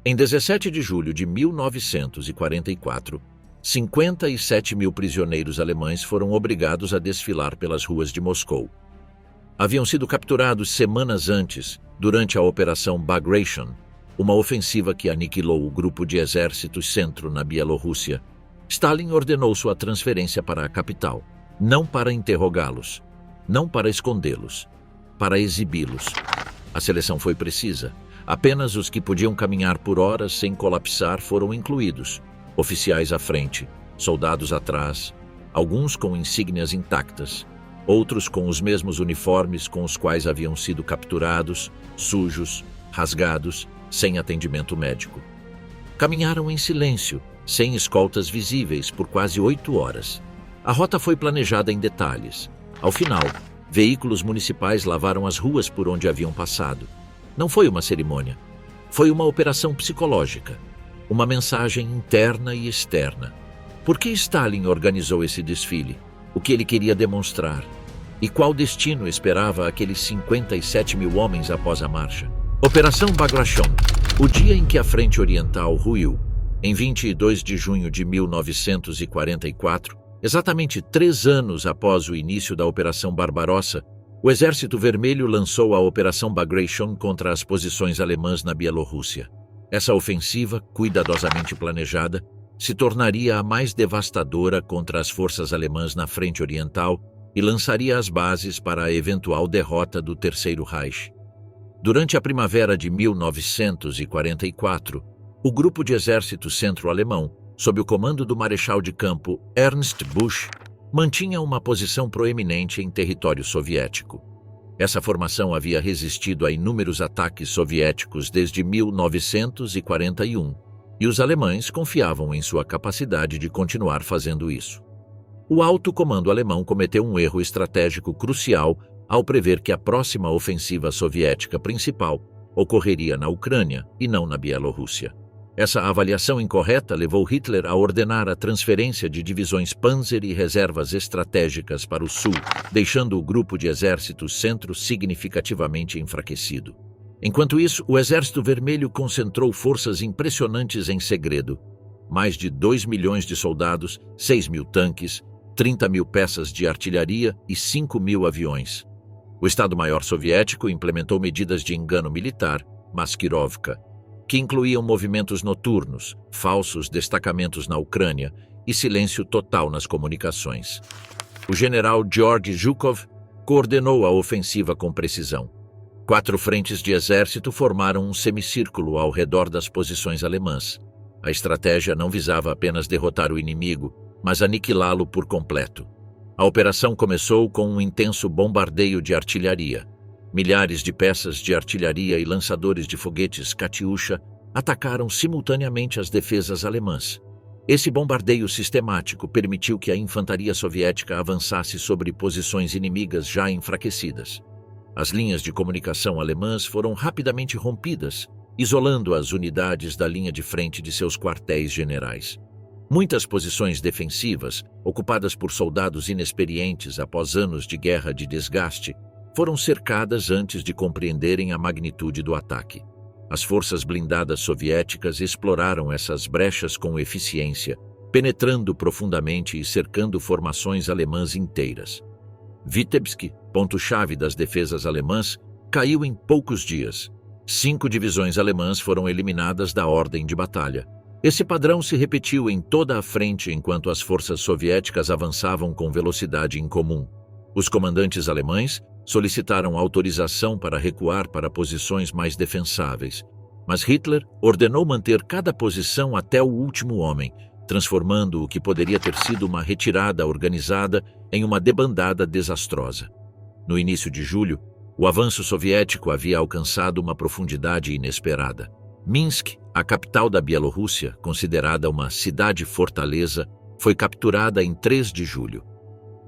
Em 17 de julho de 1944, 57 mil prisioneiros alemães foram obrigados a desfilar pelas ruas de Moscou. Haviam sido capturados semanas antes, durante a Operação Bagration, uma ofensiva que aniquilou o grupo de exércitos centro na Bielorrússia. Stalin ordenou sua transferência para a capital, não para interrogá-los, não para escondê-los, para exibi-los. A seleção foi precisa. Apenas os que podiam caminhar por horas sem colapsar foram incluídos. Oficiais à frente, soldados atrás, alguns com insígnias intactas, outros com os mesmos uniformes com os quais haviam sido capturados, sujos, rasgados, sem atendimento médico. Caminharam em silêncio, sem escoltas visíveis, por quase 8 horas. A rota foi planejada em detalhes. Ao final, veículos municipais lavaram as ruas por onde haviam passado. Não foi uma cerimônia. Foi uma operação psicológica. Uma mensagem interna e externa. Por que Stalin organizou esse desfile? O que ele queria demonstrar? E qual destino esperava aqueles 57 mil homens após a marcha? Operação Bagration. O dia em que a Frente Oriental ruiu. Em 22 de junho de 1944, exatamente 3 anos após o início da Operação Barbarossa, o Exército Vermelho lançou a Operação Bagration contra as posições alemãs na Bielorrússia. Essa ofensiva, cuidadosamente planejada, se tornaria a mais devastadora contra as forças alemãs na Frente Oriental e lançaria as bases para a eventual derrota do Terceiro Reich. Durante a primavera de 1944, o grupo de exército centro-alemão, sob o comando do marechal de campo Ernst Busch, mantinha uma posição proeminente em território soviético. Essa formação havia resistido a inúmeros ataques soviéticos desde 1941, e os alemães confiavam em sua capacidade de continuar fazendo isso. O alto comando alemão cometeu um erro estratégico crucial ao prever que a próxima ofensiva soviética principal ocorreria na Ucrânia e não na Bielorrússia. Essa avaliação incorreta levou Hitler a ordenar a transferência de divisões Panzer e reservas estratégicas para o sul, deixando o grupo de exércitos centro significativamente enfraquecido. Enquanto isso, o Exército Vermelho concentrou forças impressionantes em segredo. Mais de 2 milhões de soldados, 6 mil tanques, 30 mil peças de artilharia e 5 mil aviões. O Estado-Maior soviético implementou medidas de engano militar, Maskirovka, que incluíam movimentos noturnos, falsos destacamentos na Ucrânia e silêncio total nas comunicações. O general Georgy Zhukov coordenou a ofensiva com precisão. 4 frentes de exército formaram um semicírculo ao redor das posições alemãs. A estratégia não visava apenas derrotar o inimigo, mas aniquilá-lo por completo. A operação começou com um intenso bombardeio de artilharia. Milhares de peças de artilharia e lançadores de foguetes Katyusha atacaram simultaneamente as defesas alemãs. Esse bombardeio sistemático permitiu que a infantaria soviética avançasse sobre posições inimigas já enfraquecidas. As linhas de comunicação alemãs foram rapidamente rompidas, isolando as unidades da linha de frente de seus quartéis generais. Muitas posições defensivas, ocupadas por soldados inexperientes após anos de guerra de desgaste, foram cercadas antes de compreenderem a magnitude do ataque. As forças blindadas soviéticas exploraram essas brechas com eficiência, penetrando profundamente e cercando formações alemãs inteiras. Vitebsk, ponto-chave das defesas alemãs, caiu em poucos dias. 5 divisões alemãs foram eliminadas da ordem de batalha. Esse padrão se repetiu em toda a frente enquanto as forças soviéticas avançavam com velocidade incomum. Os comandantes alemães solicitaram autorização para recuar para posições mais defensáveis, mas Hitler ordenou manter cada posição até o último homem, transformando o que poderia ter sido uma retirada organizada em uma debandada desastrosa. No início de julho, o avanço soviético havia alcançado uma profundidade inesperada. Minsk, a capital da Bielorrússia, considerada uma cidade-fortaleza, foi capturada em 3 de julho.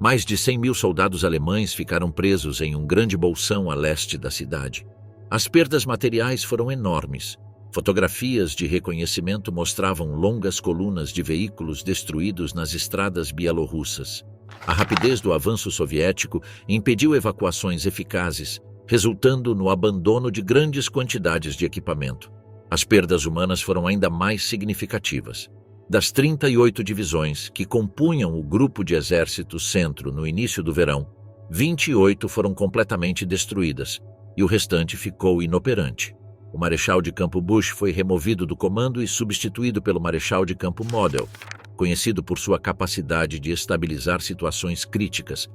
Mais de 100 mil soldados alemães ficaram presos em um grande bolsão a leste da cidade. As perdas materiais foram enormes. Fotografias de reconhecimento mostravam longas colunas de veículos destruídos nas estradas bielorrussas. A rapidez do avanço soviético impediu evacuações eficazes, resultando no abandono de grandes quantidades de equipamento. As perdas humanas foram ainda mais significativas. Das 38 divisões que compunham o grupo de exército centro no início do verão, 28 foram completamente destruídas e o restante ficou inoperante. O Marechal de Campo Bush foi removido do comando e substituído pelo Marechal de Campo Model, conhecido por sua capacidade de estabilizar situações críticas,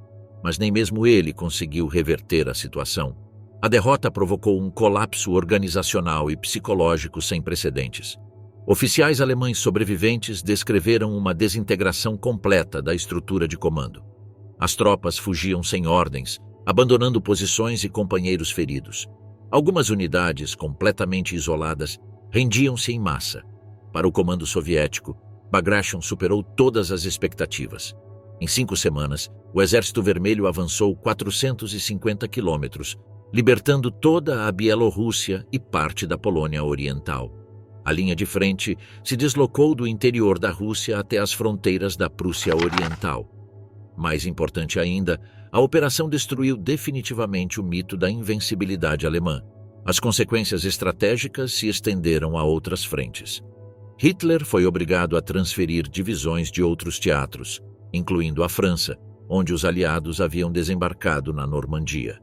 mas nem mesmo ele conseguiu reverter a situação. A derrota provocou um colapso organizacional e psicológico sem precedentes. Oficiais alemães sobreviventes descreveram uma desintegração completa da estrutura de comando. As tropas fugiam sem ordens, abandonando posições e companheiros feridos. Algumas unidades, completamente isoladas, rendiam-se em massa. Para o comando soviético, Bagration superou todas as expectativas. Em 5 semanas, o Exército Vermelho avançou 450 quilômetros, libertando toda a Bielorrússia e parte da Polônia Oriental. A linha de frente se deslocou do interior da Rússia até as fronteiras da Prússia Oriental. Mais importante ainda, a operação destruiu definitivamente o mito da invencibilidade alemã. As consequências estratégicas se estenderam a outras frentes. Hitler foi obrigado a transferir divisões de outros teatros, incluindo a França, onde os aliados haviam desembarcado na Normandia.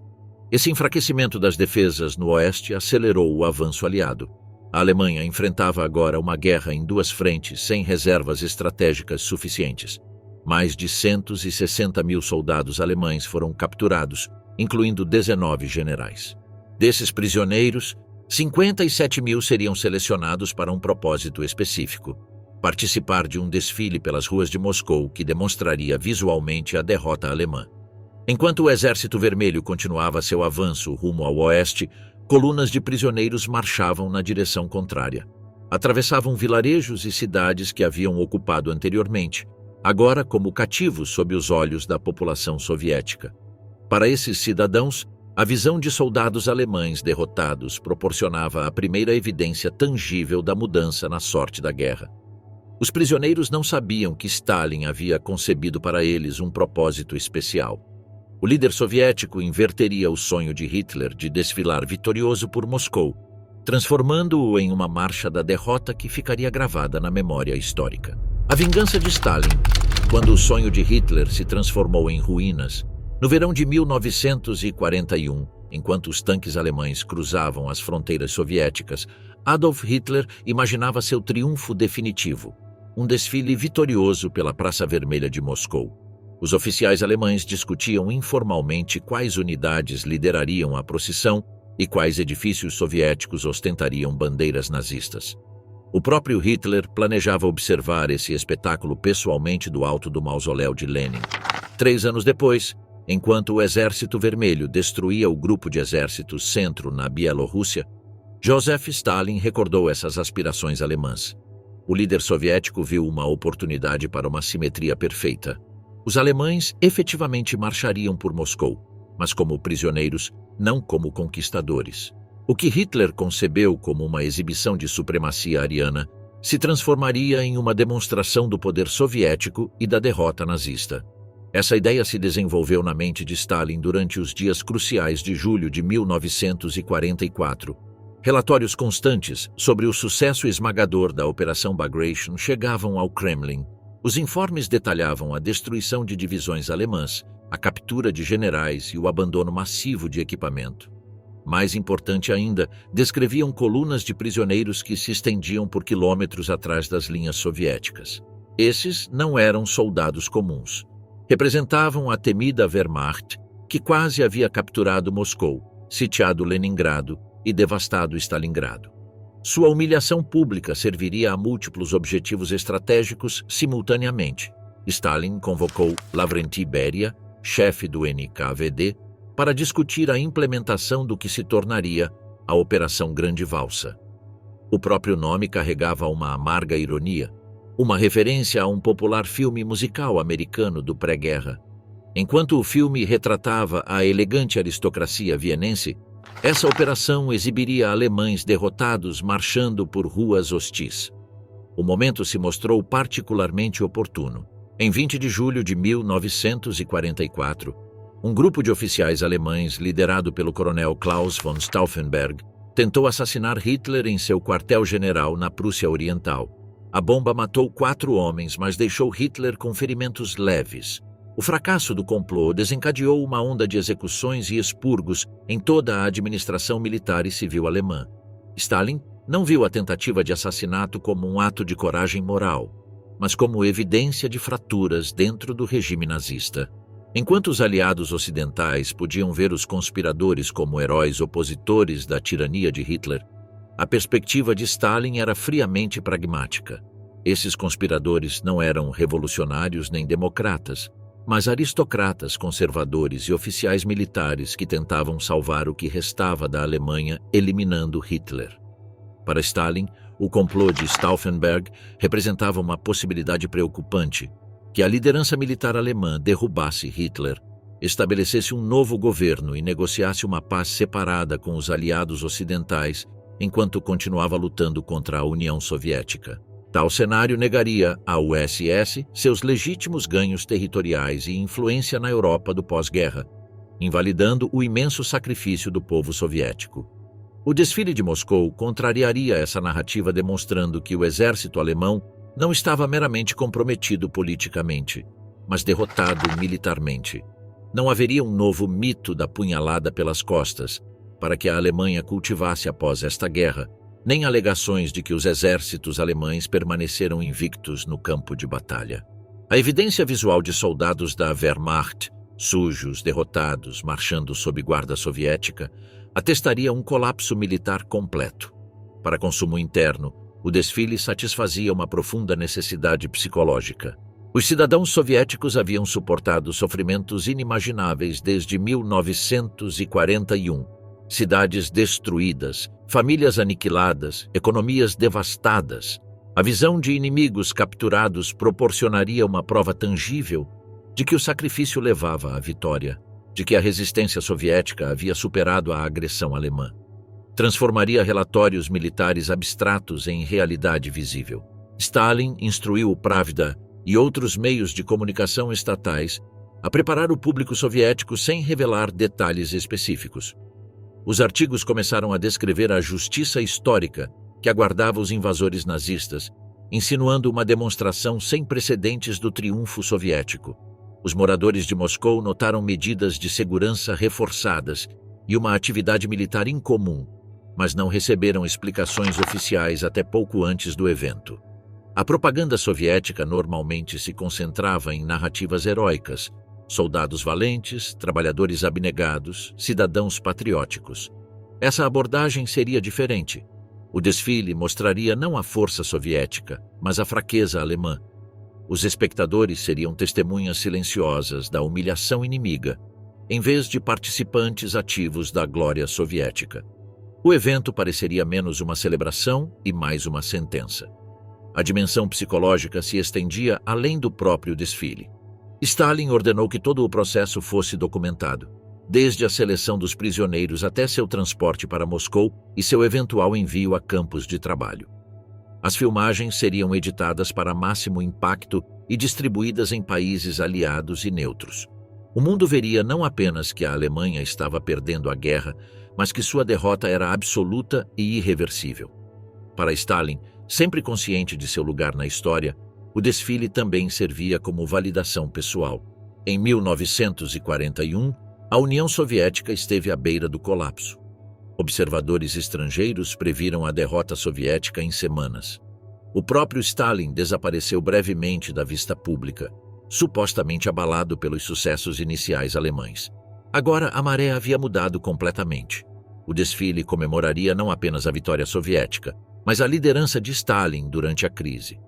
Esse enfraquecimento das defesas no oeste acelerou o avanço aliado. A Alemanha enfrentava agora uma guerra em 2 frentes sem reservas estratégicas suficientes. Mais de 160 mil soldados alemães foram capturados, incluindo 19 generais. Desses prisioneiros, 57 mil seriam selecionados para um propósito específico: participar de um desfile pelas ruas de Moscou que demonstraria visualmente a derrota alemã. Enquanto o Exército Vermelho continuava seu avanço rumo ao oeste, colunas de prisioneiros marchavam na direção contrária. Atravessavam vilarejos e cidades que haviam ocupado anteriormente, agora como cativos sob os olhos da população soviética. Para esses cidadãos, a visão de soldados alemães derrotados proporcionava a primeira evidência tangível da mudança na sorte da guerra. Os prisioneiros não sabiam que Stalin havia concebido para eles um propósito especial. O líder soviético inverteria o sonho de Hitler de desfilar vitorioso por Moscou, transformando-o em uma marcha da derrota que ficaria gravada na memória histórica. A vingança de Stalin, quando o sonho de Hitler se transformou em ruínas, no verão de 1941, enquanto os tanques alemães cruzavam as fronteiras soviéticas, Adolf Hitler imaginava seu triunfo definitivo, um desfile vitorioso pela Praça Vermelha de Moscou. Os oficiais alemães discutiam informalmente quais unidades liderariam a procissão e quais edifícios soviéticos ostentariam bandeiras nazistas. O próprio Hitler planejava observar esse espetáculo pessoalmente do alto do mausoléu de Lenin. 3 anos depois, enquanto o Exército Vermelho destruía o grupo de exércitos centro na Bielorrússia, Joseph Stalin recordou essas aspirações alemãs. O líder soviético viu uma oportunidade para uma simetria perfeita. Os alemães efetivamente marchariam por Moscou, mas como prisioneiros, não como conquistadores. O que Hitler concebeu como uma exibição de supremacia ariana se transformaria em uma demonstração do poder soviético e da derrota nazista. Essa ideia se desenvolveu na mente de Stalin durante os dias cruciais de julho de 1944. Relatórios constantes sobre o sucesso esmagador da Operação Bagration chegavam ao Kremlin. Os informes detalhavam a destruição de divisões alemãs, a captura de generais e o abandono massivo de equipamento. Mais importante ainda, descreviam colunas de prisioneiros que se estendiam por quilômetros atrás das linhas soviéticas. Esses não eram soldados comuns. Representavam a temida Wehrmacht, que quase havia capturado Moscou, sitiado Leningrado e devastado Stalingrado. Sua humilhação pública serviria a múltiplos objetivos estratégicos simultaneamente. Stalin convocou Lavrenti Beria, chefe do NKVD, para discutir a implementação do que se tornaria a Operação Grande Valsa. O próprio nome carregava uma amarga ironia, uma referência a um popular filme musical americano do pré-guerra. Enquanto o filme retratava a elegante aristocracia vienense, essa operação exibiria alemães derrotados marchando por ruas hostis. O momento se mostrou particularmente oportuno. Em 20 de julho de 1944, um grupo de oficiais alemães liderado pelo coronel Klaus von Stauffenberg tentou assassinar Hitler em seu quartel-general na Prússia Oriental. A bomba matou 4 homens, mas deixou Hitler com ferimentos leves. O fracasso do complô desencadeou uma onda de execuções e expurgos em toda a administração militar e civil alemã. Stalin não viu a tentativa de assassinato como um ato de coragem moral, mas como evidência de fraturas dentro do regime nazista. Enquanto os aliados ocidentais podiam ver os conspiradores como heróis opositores da tirania de Hitler, a perspectiva de Stalin era friamente pragmática. Esses conspiradores não eram revolucionários nem democratas, mas aristocratas conservadores e oficiais militares que tentavam salvar o que restava da Alemanha, eliminando Hitler. Para Stalin, o complô de Stauffenberg representava uma possibilidade preocupante: que a liderança militar alemã derrubasse Hitler, estabelecesse um novo governo e negociasse uma paz separada com os aliados ocidentais, enquanto continuava lutando contra a União Soviética. Tal cenário negaria à URSS seus legítimos ganhos territoriais e influência na Europa do pós-guerra, invalidando o imenso sacrifício do povo soviético. O desfile de Moscou contrariaria essa narrativa, demonstrando que o exército alemão não estava meramente comprometido politicamente, mas derrotado militarmente. Não haveria um novo mito da punhalada pelas costas para que a Alemanha cultivasse após esta guerra, nem alegações de que os exércitos alemães permaneceram invictos no campo de batalha. A evidência visual de soldados da Wehrmacht, sujos, derrotados, marchando sob guarda soviética, atestaria um colapso militar completo. Para consumo interno, o desfile satisfazia uma profunda necessidade psicológica. Os cidadãos soviéticos haviam suportado sofrimentos inimagináveis desde 1941. Cidades destruídas, famílias aniquiladas, economias devastadas. A visão de inimigos capturados proporcionaria uma prova tangível de que o sacrifício levava à vitória, de que a resistência soviética havia superado a agressão alemã. Transformaria relatórios militares abstratos em realidade visível. Stalin instruiu o Pravda e outros meios de comunicação estatais a preparar o público soviético sem revelar detalhes específicos. Os artigos começaram a descrever a justiça histórica que aguardava os invasores nazistas, insinuando uma demonstração sem precedentes do triunfo soviético. Os moradores de Moscou notaram medidas de segurança reforçadas e uma atividade militar incomum, mas não receberam explicações oficiais até pouco antes do evento. A propaganda soviética normalmente se concentrava em narrativas heróicas: soldados valentes, trabalhadores abnegados, cidadãos patrióticos. Essa abordagem seria diferente. O desfile mostraria não a força soviética, mas a fraqueza alemã. Os espectadores seriam testemunhas silenciosas da humilhação inimiga, em vez de participantes ativos da glória soviética. O evento pareceria menos uma celebração e mais uma sentença. A dimensão psicológica se estendia além do próprio desfile. Stalin ordenou que todo o processo fosse documentado, desde a seleção dos prisioneiros até seu transporte para Moscou e seu eventual envio a campos de trabalho. As filmagens seriam editadas para máximo impacto e distribuídas em países aliados e neutros. O mundo veria não apenas que a Alemanha estava perdendo a guerra, mas que sua derrota era absoluta e irreversível. Para Stalin, sempre consciente de seu lugar na história, o desfile também servia como validação pessoal. Em 1941, a União Soviética esteve à beira do colapso. Observadores estrangeiros previram a derrota soviética em semanas. O próprio Stalin desapareceu brevemente da vista pública, supostamente abalado pelos sucessos iniciais alemães. Agora a maré havia mudado completamente. O desfile comemoraria não apenas a vitória soviética, mas a liderança de Stalin durante a crise.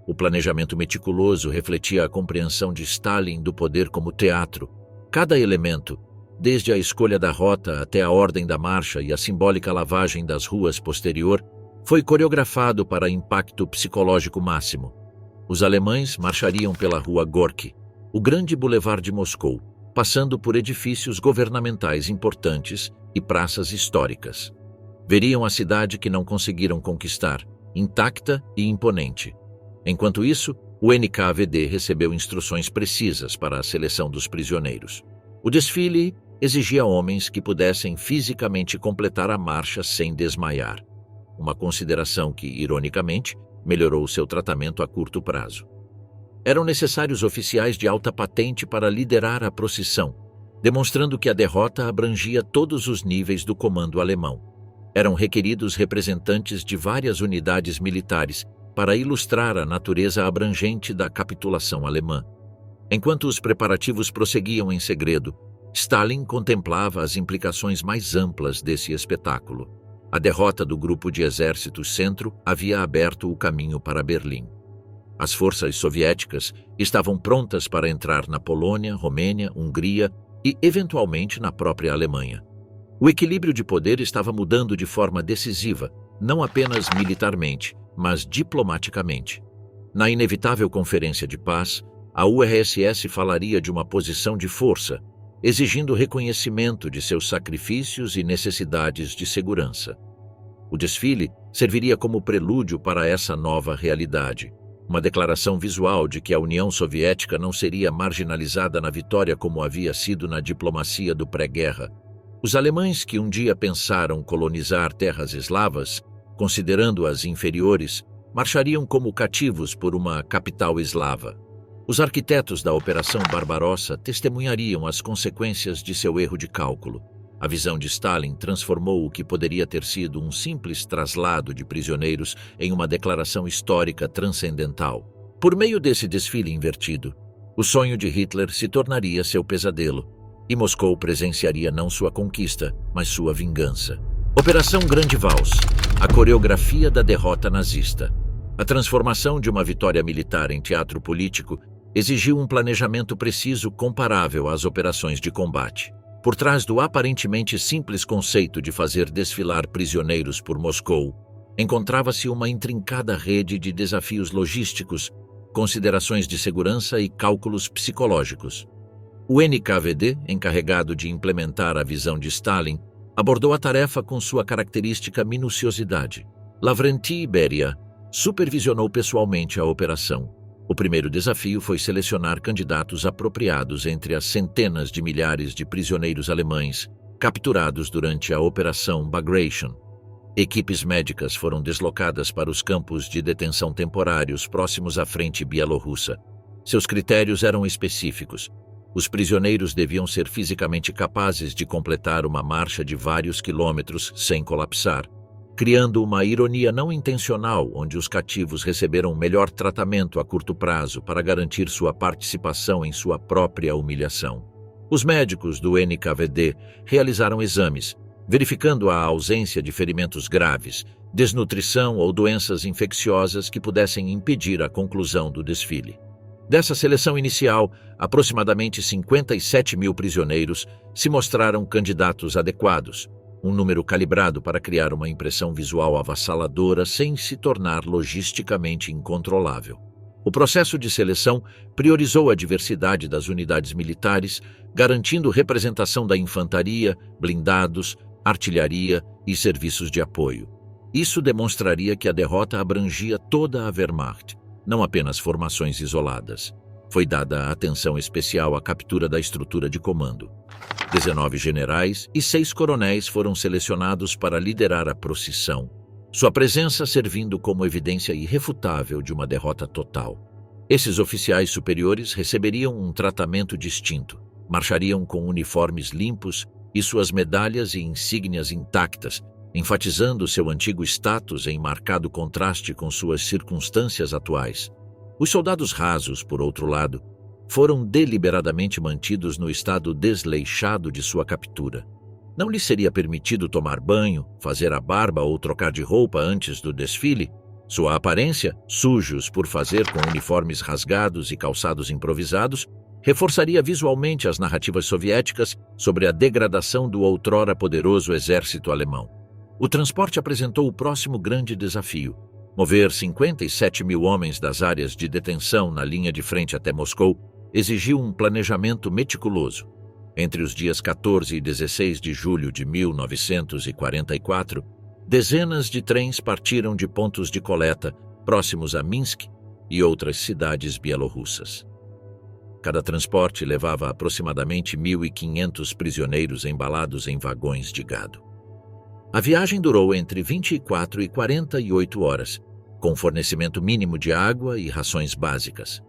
O planejamento meticuloso refletia a compreensão de Stalin do poder como teatro. Cada elemento, desde a escolha da rota até a ordem da marcha e a simbólica lavagem das ruas posterior, foi coreografado para impacto psicológico máximo. Os alemães marchariam pela rua Gorki, o grande bulevar de Moscou, passando por edifícios governamentais importantes e praças históricas. Veriam a cidade que não conseguiram conquistar, intacta e imponente. Enquanto isso, o NKVD recebeu instruções precisas para a seleção dos prisioneiros. O desfile exigia homens que pudessem fisicamente completar a marcha sem desmaiar, uma consideração que, ironicamente, melhorou seu tratamento a curto prazo. Eram necessários oficiais de alta patente para liderar a procissão, demonstrando que a derrota abrangia todos os níveis do comando alemão. Eram requeridos representantes de várias unidades militares para ilustrar a natureza abrangente da capitulação alemã. Enquanto os preparativos prosseguiam em segredo, Stalin contemplava as implicações mais amplas desse espetáculo. A derrota do grupo de exércitos Centro havia aberto o caminho para Berlim. As forças soviéticas estavam prontas para entrar na Polônia, Romênia, Hungria e, eventualmente, na própria Alemanha. O equilíbrio de poder estava mudando de forma decisiva, não apenas militarmente, mas diplomaticamente. Na inevitável Conferência de Paz, a URSS falaria de uma posição de força, exigindo reconhecimento de seus sacrifícios e necessidades de segurança. O desfile serviria como prelúdio para essa nova realidade, uma declaração visual de que a União Soviética não seria marginalizada na vitória como havia sido na diplomacia do pré-guerra. Os alemães que um dia pensaram colonizar terras eslavas, considerando-as inferiores, marchariam como cativos por uma capital eslava. Os arquitetos da Operação Barbarossa testemunhariam as consequências de seu erro de cálculo. A visão de Stalin transformou o que poderia ter sido um simples traslado de prisioneiros em uma declaração histórica transcendental. Por meio desse desfile invertido, o sonho de Hitler se tornaria seu pesadelo, e Moscou presenciaria não sua conquista, mas sua vingança. Operação Grande Vals, a coreografia da derrota nazista. A transformação de uma vitória militar em teatro político exigiu um planejamento preciso comparável às operações de combate. Por trás do aparentemente simples conceito de fazer desfilar prisioneiros por Moscou, encontrava-se uma intrincada rede de desafios logísticos, considerações de segurança e cálculos psicológicos. O NKVD, encarregado de implementar a visão de Stalin, abordou a tarefa com sua característica minuciosidade. Lavrenti Beria supervisionou pessoalmente a operação. O primeiro desafio foi selecionar candidatos apropriados entre as centenas de milhares de prisioneiros alemães capturados durante a Operação Bagration. Equipes médicas foram deslocadas para os campos de detenção temporários próximos à frente bielorrussa. Seus critérios eram específicos. Os prisioneiros deviam ser fisicamente capazes de completar uma marcha de vários quilômetros sem colapsar, criando uma ironia não intencional onde os cativos receberam melhor tratamento a curto prazo para garantir sua participação em sua própria humilhação. Os médicos do NKVD realizaram exames, verificando a ausência de ferimentos graves, desnutrição ou doenças infecciosas que pudessem impedir a conclusão do desfile. Dessa seleção inicial, aproximadamente 57 mil prisioneiros se mostraram candidatos adequados, um número calibrado para criar uma impressão visual avassaladora sem se tornar logisticamente incontrolável. O processo de seleção priorizou a diversidade das unidades militares, garantindo representação da infantaria, blindados, artilharia e serviços de apoio. Isso demonstraria que a derrota abrangia toda a Wehrmacht, não apenas formações isoladas. Foi dada atenção especial à captura da estrutura de comando. 19 generais e 6 coronéis foram selecionados para liderar a procissão, sua presença servindo como evidência irrefutável de uma derrota total. Esses oficiais superiores receberiam um tratamento distinto, marchariam com uniformes limpos e suas medalhas e insígnias intactas, enfatizando seu antigo status em marcado contraste com suas circunstâncias atuais. Os soldados rasos, por outro lado, foram deliberadamente mantidos no estado desleixado de sua captura. Não lhes seria permitido tomar banho, fazer a barba ou trocar de roupa antes do desfile. Sua aparência, sujos por fazer com uniformes rasgados e calçados improvisados, reforçaria visualmente as narrativas soviéticas sobre a degradação do outrora poderoso exército alemão. O transporte apresentou o próximo grande desafio: mover 57 mil homens das áreas de detenção na linha de frente até Moscou exigiu um planejamento meticuloso. Entre os dias 14 e 16 de julho de 1944, dezenas de trens partiram de pontos de coleta próximos a Minsk e outras cidades bielorrussas. Cada transporte levava aproximadamente 1.500 prisioneiros embalados em vagões de gado. A viagem durou entre 24 e 48 horas, com fornecimento mínimo de água e rações básicas.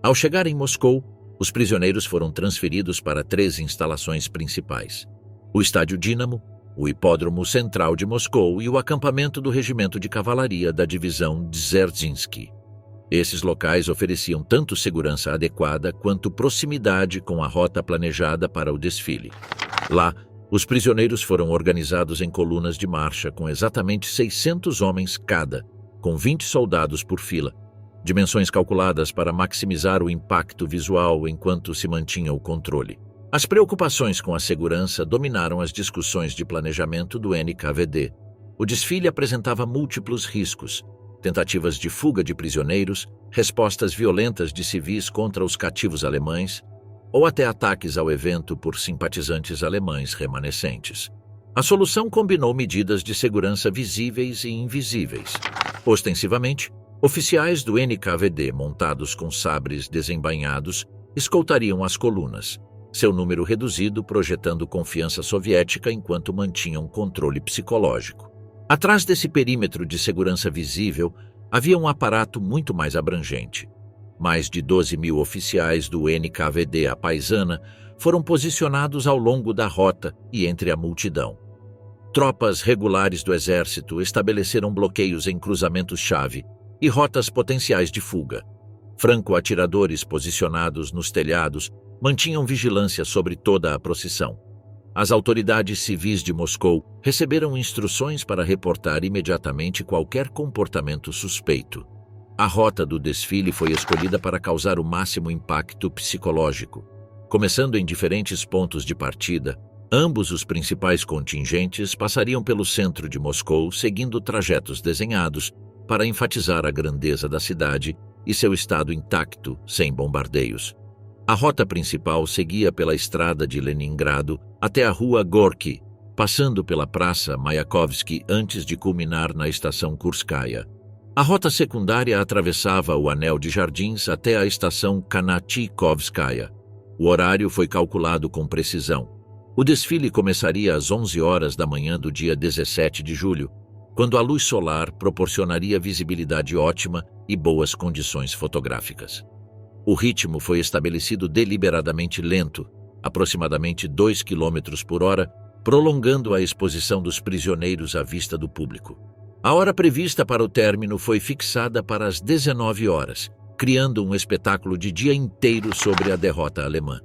Ao chegar em Moscou, os prisioneiros foram transferidos para 3 instalações principais: o Estádio Dínamo, o Hipódromo Central de Moscou e o acampamento do Regimento de Cavalaria da Divisão Dzerzhinsky. Esses locais ofereciam tanto segurança adequada quanto proximidade com a rota planejada para o desfile. Lá, os prisioneiros foram organizados em colunas de marcha com exatamente 600 homens cada, com 20 soldados por fila, dimensões calculadas para maximizar o impacto visual enquanto se mantinha o controle. As preocupações com a segurança dominaram as discussões de planejamento do NKVD. O desfile apresentava múltiplos riscos: tentativas de fuga de prisioneiros, respostas violentas de civis contra os cativos alemães, ou até ataques ao evento por simpatizantes alemães remanescentes. A solução combinou medidas de segurança visíveis e invisíveis. Ostensivamente, oficiais do NKVD montados com sabres desembainhados escoltariam as colunas, seu número reduzido projetando confiança soviética enquanto mantinham controle psicológico. Atrás desse perímetro de segurança visível, havia um aparato muito mais abrangente. Mais de 12.000 oficiais do NKVD à paisana foram posicionados ao longo da rota e entre a multidão. Tropas regulares do exército estabeleceram bloqueios em cruzamentos-chave e rotas potenciais de fuga. Franco-atiradores posicionados nos telhados mantinham vigilância sobre toda a procissão. As autoridades civis de Moscou receberam instruções para reportar imediatamente qualquer comportamento suspeito. A rota do desfile foi escolhida para causar o máximo impacto psicológico. Começando em diferentes pontos de partida, ambos os principais contingentes passariam pelo centro de Moscou seguindo trajetos desenhados para enfatizar a grandeza da cidade e seu estado intacto, sem bombardeios. A rota principal seguia pela estrada de Leningrado até a rua Gorky, passando pela Praça Mayakovsky antes de culminar na estação Kurskaya. A rota secundária atravessava o anel de jardins até a estação Kanatchikovskaya. O horário foi calculado com precisão. O desfile começaria às 11 horas da manhã do dia 17 de julho, quando a luz solar proporcionaria visibilidade ótima e boas condições fotográficas. O ritmo foi estabelecido deliberadamente lento, aproximadamente 2 km por hora, prolongando a exposição dos prisioneiros à vista do público. A hora prevista para o término foi fixada para as 19 horas, criando um espetáculo de dia inteiro sobre a derrota alemã.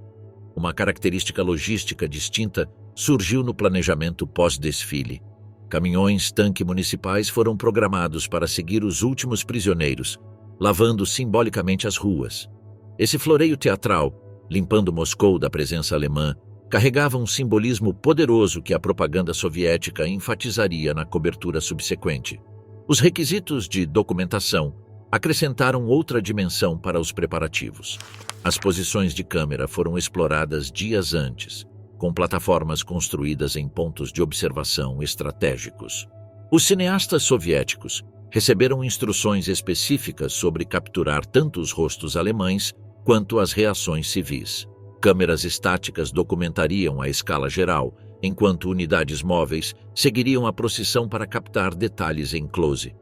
Uma característica logística distinta surgiu no planejamento pós-desfile. Caminhões-tanque municipais foram programados para seguir os últimos prisioneiros, lavando simbolicamente as ruas. Esse floreio teatral, limpando Moscou da presença alemã, carregava um simbolismo poderoso que a propaganda soviética enfatizaria na cobertura subsequente. Os requisitos de documentação acrescentaram outra dimensão para os preparativos. As posições de câmera foram exploradas dias antes, com plataformas construídas em pontos de observação estratégicos. Os cineastas soviéticos receberam instruções específicas sobre capturar tanto os rostos alemães quanto as reações civis. Câmeras estáticas documentariam a escala geral, enquanto unidades móveis seguiriam a procissão para captar detalhes em close.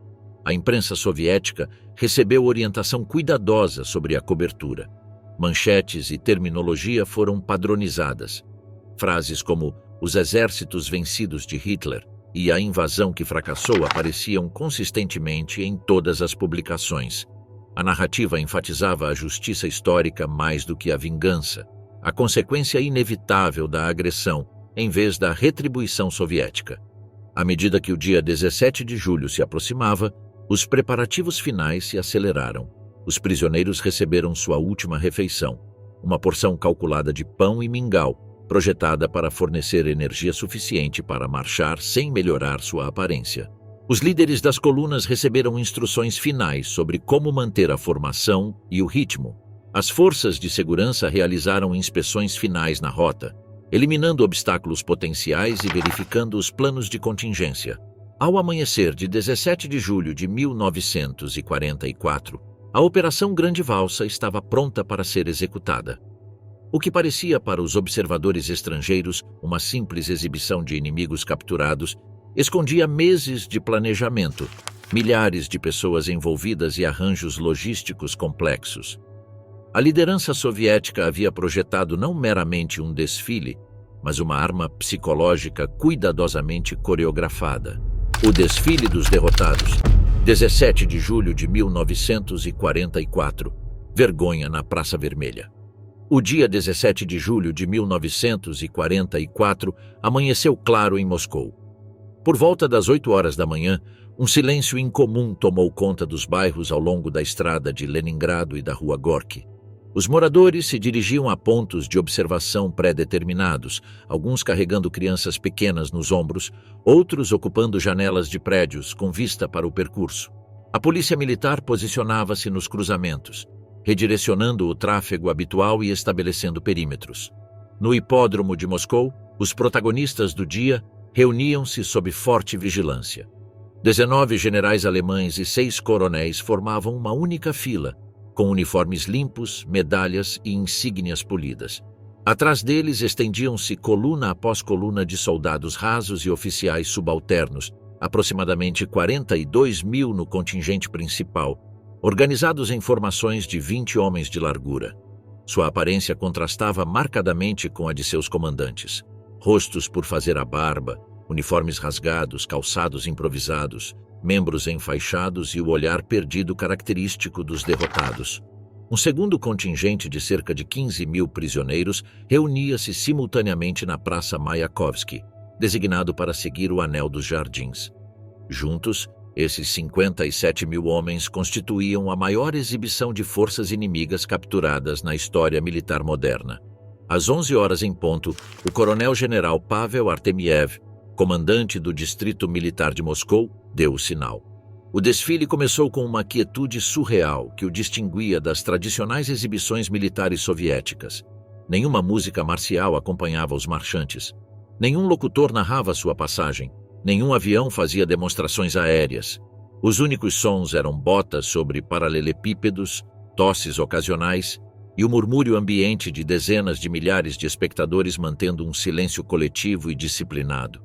A imprensa soviética recebeu orientação cuidadosa sobre a cobertura. Manchetes e terminologia foram padronizadas. Frases como "os exércitos vencidos de Hitler" e "a invasão que fracassou" apareciam consistentemente em todas as publicações. A narrativa enfatizava a justiça histórica mais do que a vingança, a consequência inevitável da agressão, em vez da retribuição soviética. À medida que o dia 17 de julho se aproximava, os preparativos finais se aceleraram. Os prisioneiros receberam sua última refeição, uma porção calculada de pão e mingau, projetada para fornecer energia suficiente para marchar sem melhorar sua aparência. Os líderes das colunas receberam instruções finais sobre como manter a formação e o ritmo. As forças de segurança realizaram inspeções finais na rota, eliminando obstáculos potenciais e verificando os planos de contingência. Ao amanhecer de 17 de julho de 1944, a Operação Grande Valsa estava pronta para ser executada. O que parecia para os observadores estrangeiros uma simples exibição de inimigos capturados, escondia meses de planejamento, milhares de pessoas envolvidas e arranjos logísticos complexos. A liderança soviética havia projetado não meramente um desfile, mas uma arma psicológica cuidadosamente coreografada. O Desfile dos Derrotados, 17 de julho de 1944, vergonha na Praça Vermelha. O dia 17 de julho de 1944 amanheceu claro em Moscou. Por volta das 8 horas da manhã, um silêncio incomum tomou conta dos bairros ao longo da estrada de Leningrado e da Rua Gorky. Os moradores se dirigiam a pontos de observação pré-determinados, alguns carregando crianças pequenas nos ombros, outros ocupando janelas de prédios com vista para o percurso. A polícia militar posicionava-se nos cruzamentos, redirecionando o tráfego habitual e estabelecendo perímetros. No hipódromo de Moscou, os protagonistas do dia reuniam-se sob forte vigilância. 19 generais alemães e 6 coronéis formavam uma única fila, com uniformes limpos, medalhas e insígnias polidas. Atrás deles estendiam-se coluna após coluna de soldados rasos e oficiais subalternos, aproximadamente 42 mil no contingente principal, organizados em formações de 20 homens de largura. Sua aparência contrastava marcadamente com a de seus comandantes. Rostos por fazer a barba, uniformes rasgados, calçados improvisados, membros enfaixados e o olhar perdido característico dos derrotados. Um segundo contingente de cerca de 15 mil prisioneiros reunia-se simultaneamente na Praça Mayakovsky, designado para seguir o Anel dos Jardins. Juntos, esses 57 mil homens constituíam a maior exibição de forças inimigas capturadas na história militar moderna. Às 11 horas em ponto, o coronel-general Pavel Artemiev, comandante do Distrito Militar de Moscou, deu o sinal. O desfile começou com uma quietude surreal que o distinguia das tradicionais exibições militares soviéticas. Nenhuma música marcial acompanhava os marchantes. Nenhum locutor narrava sua passagem. Nenhum avião fazia demonstrações aéreas. Os únicos sons eram botas sobre paralelepípedos, tosses ocasionais e o murmúrio ambiente de dezenas de milhares de espectadores mantendo um silêncio coletivo e disciplinado.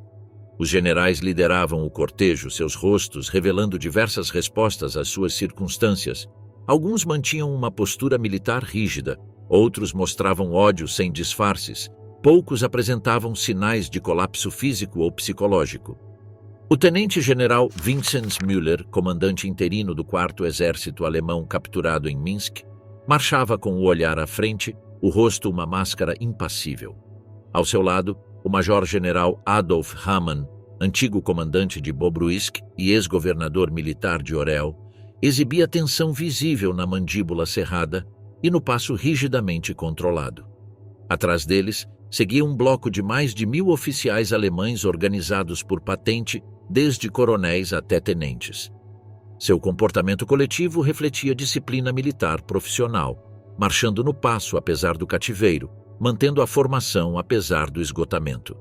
Os generais lideravam o cortejo, seus rostos revelando diversas respostas às suas circunstâncias. Alguns mantinham uma postura militar rígida, outros mostravam ódio sem disfarces, poucos apresentavam sinais de colapso físico ou psicológico. O tenente-general Vinzenz Müller, comandante interino do 4º Exército Alemão capturado em Minsk, marchava com o olhar à frente, o rosto uma máscara impassível. Ao seu lado, o major-general Adolf Hamann, antigo comandante de Bobruisk e ex-governador militar de Orel, exibia tensão visível na mandíbula cerrada e no passo rigidamente controlado. Atrás deles, seguia um bloco de mais de 1000 oficiais alemães organizados por patente, desde coronéis até tenentes. Seu comportamento coletivo refletia disciplina militar profissional, marchando no passo apesar do cativeiro, mantendo a formação apesar do esgotamento.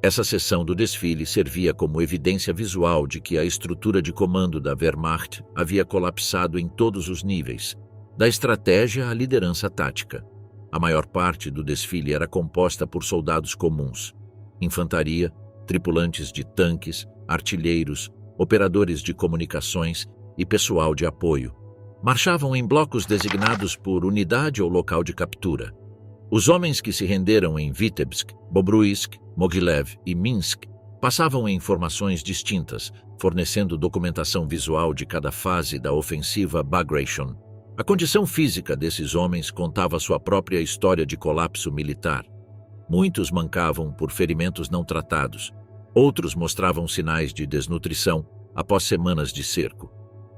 Essa seção do desfile servia como evidência visual de que a estrutura de comando da Wehrmacht havia colapsado em todos os níveis, da estratégia à liderança tática. A maior parte do desfile era composta por soldados comuns, infantaria, tripulantes de tanques, artilheiros, operadores de comunicações e pessoal de apoio. Marchavam em blocos designados por unidade ou local de captura. Os homens que se renderam em Vitebsk, Bobruisk, Mogilev e Minsk passavam em formações distintas, fornecendo documentação visual de cada fase da ofensiva Bagration. A condição física desses homens contava sua própria história de colapso militar. Muitos mancavam por ferimentos não tratados. Outros mostravam sinais de desnutrição após semanas de cerco.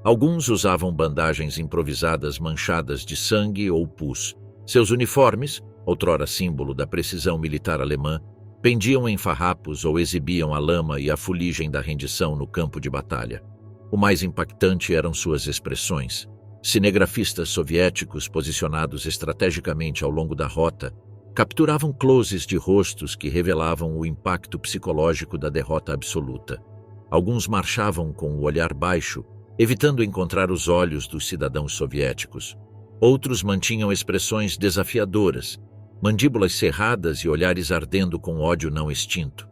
Alguns usavam bandagens improvisadas manchadas de sangue ou pus. Seus uniformes, outrora símbolo da precisão militar alemã, pendiam em farrapos ou exibiam a lama e a fuligem da rendição no campo de batalha. O mais impactante eram suas expressões. Cinegrafistas soviéticos posicionados estrategicamente ao longo da rota capturavam closes de rostos que revelavam o impacto psicológico da derrota absoluta. Alguns marchavam com o olhar baixo, evitando encontrar os olhos dos cidadãos soviéticos. Outros mantinham expressões desafiadoras, mandíbulas cerradas e olhares ardendo com ódio não extinto.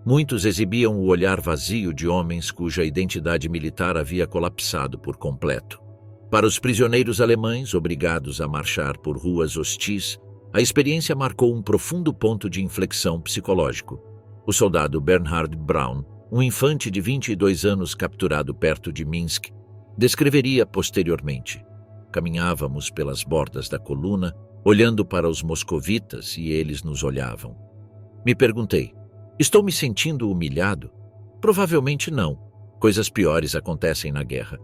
Muitos exibiam o olhar vazio de homens cuja identidade militar havia colapsado por completo. Para os prisioneiros alemães obrigados a marchar por ruas hostis, a experiência marcou um profundo ponto de inflexão psicológico. O soldado Bernhard Braun, um infante de 22 anos capturado perto de Minsk, descreveria posteriormente: caminhávamos pelas bordas da coluna, olhando para os moscovitas e eles nos olhavam. Me perguntei: estou me sentindo humilhado? Provavelmente não. Coisas piores acontecem na guerra.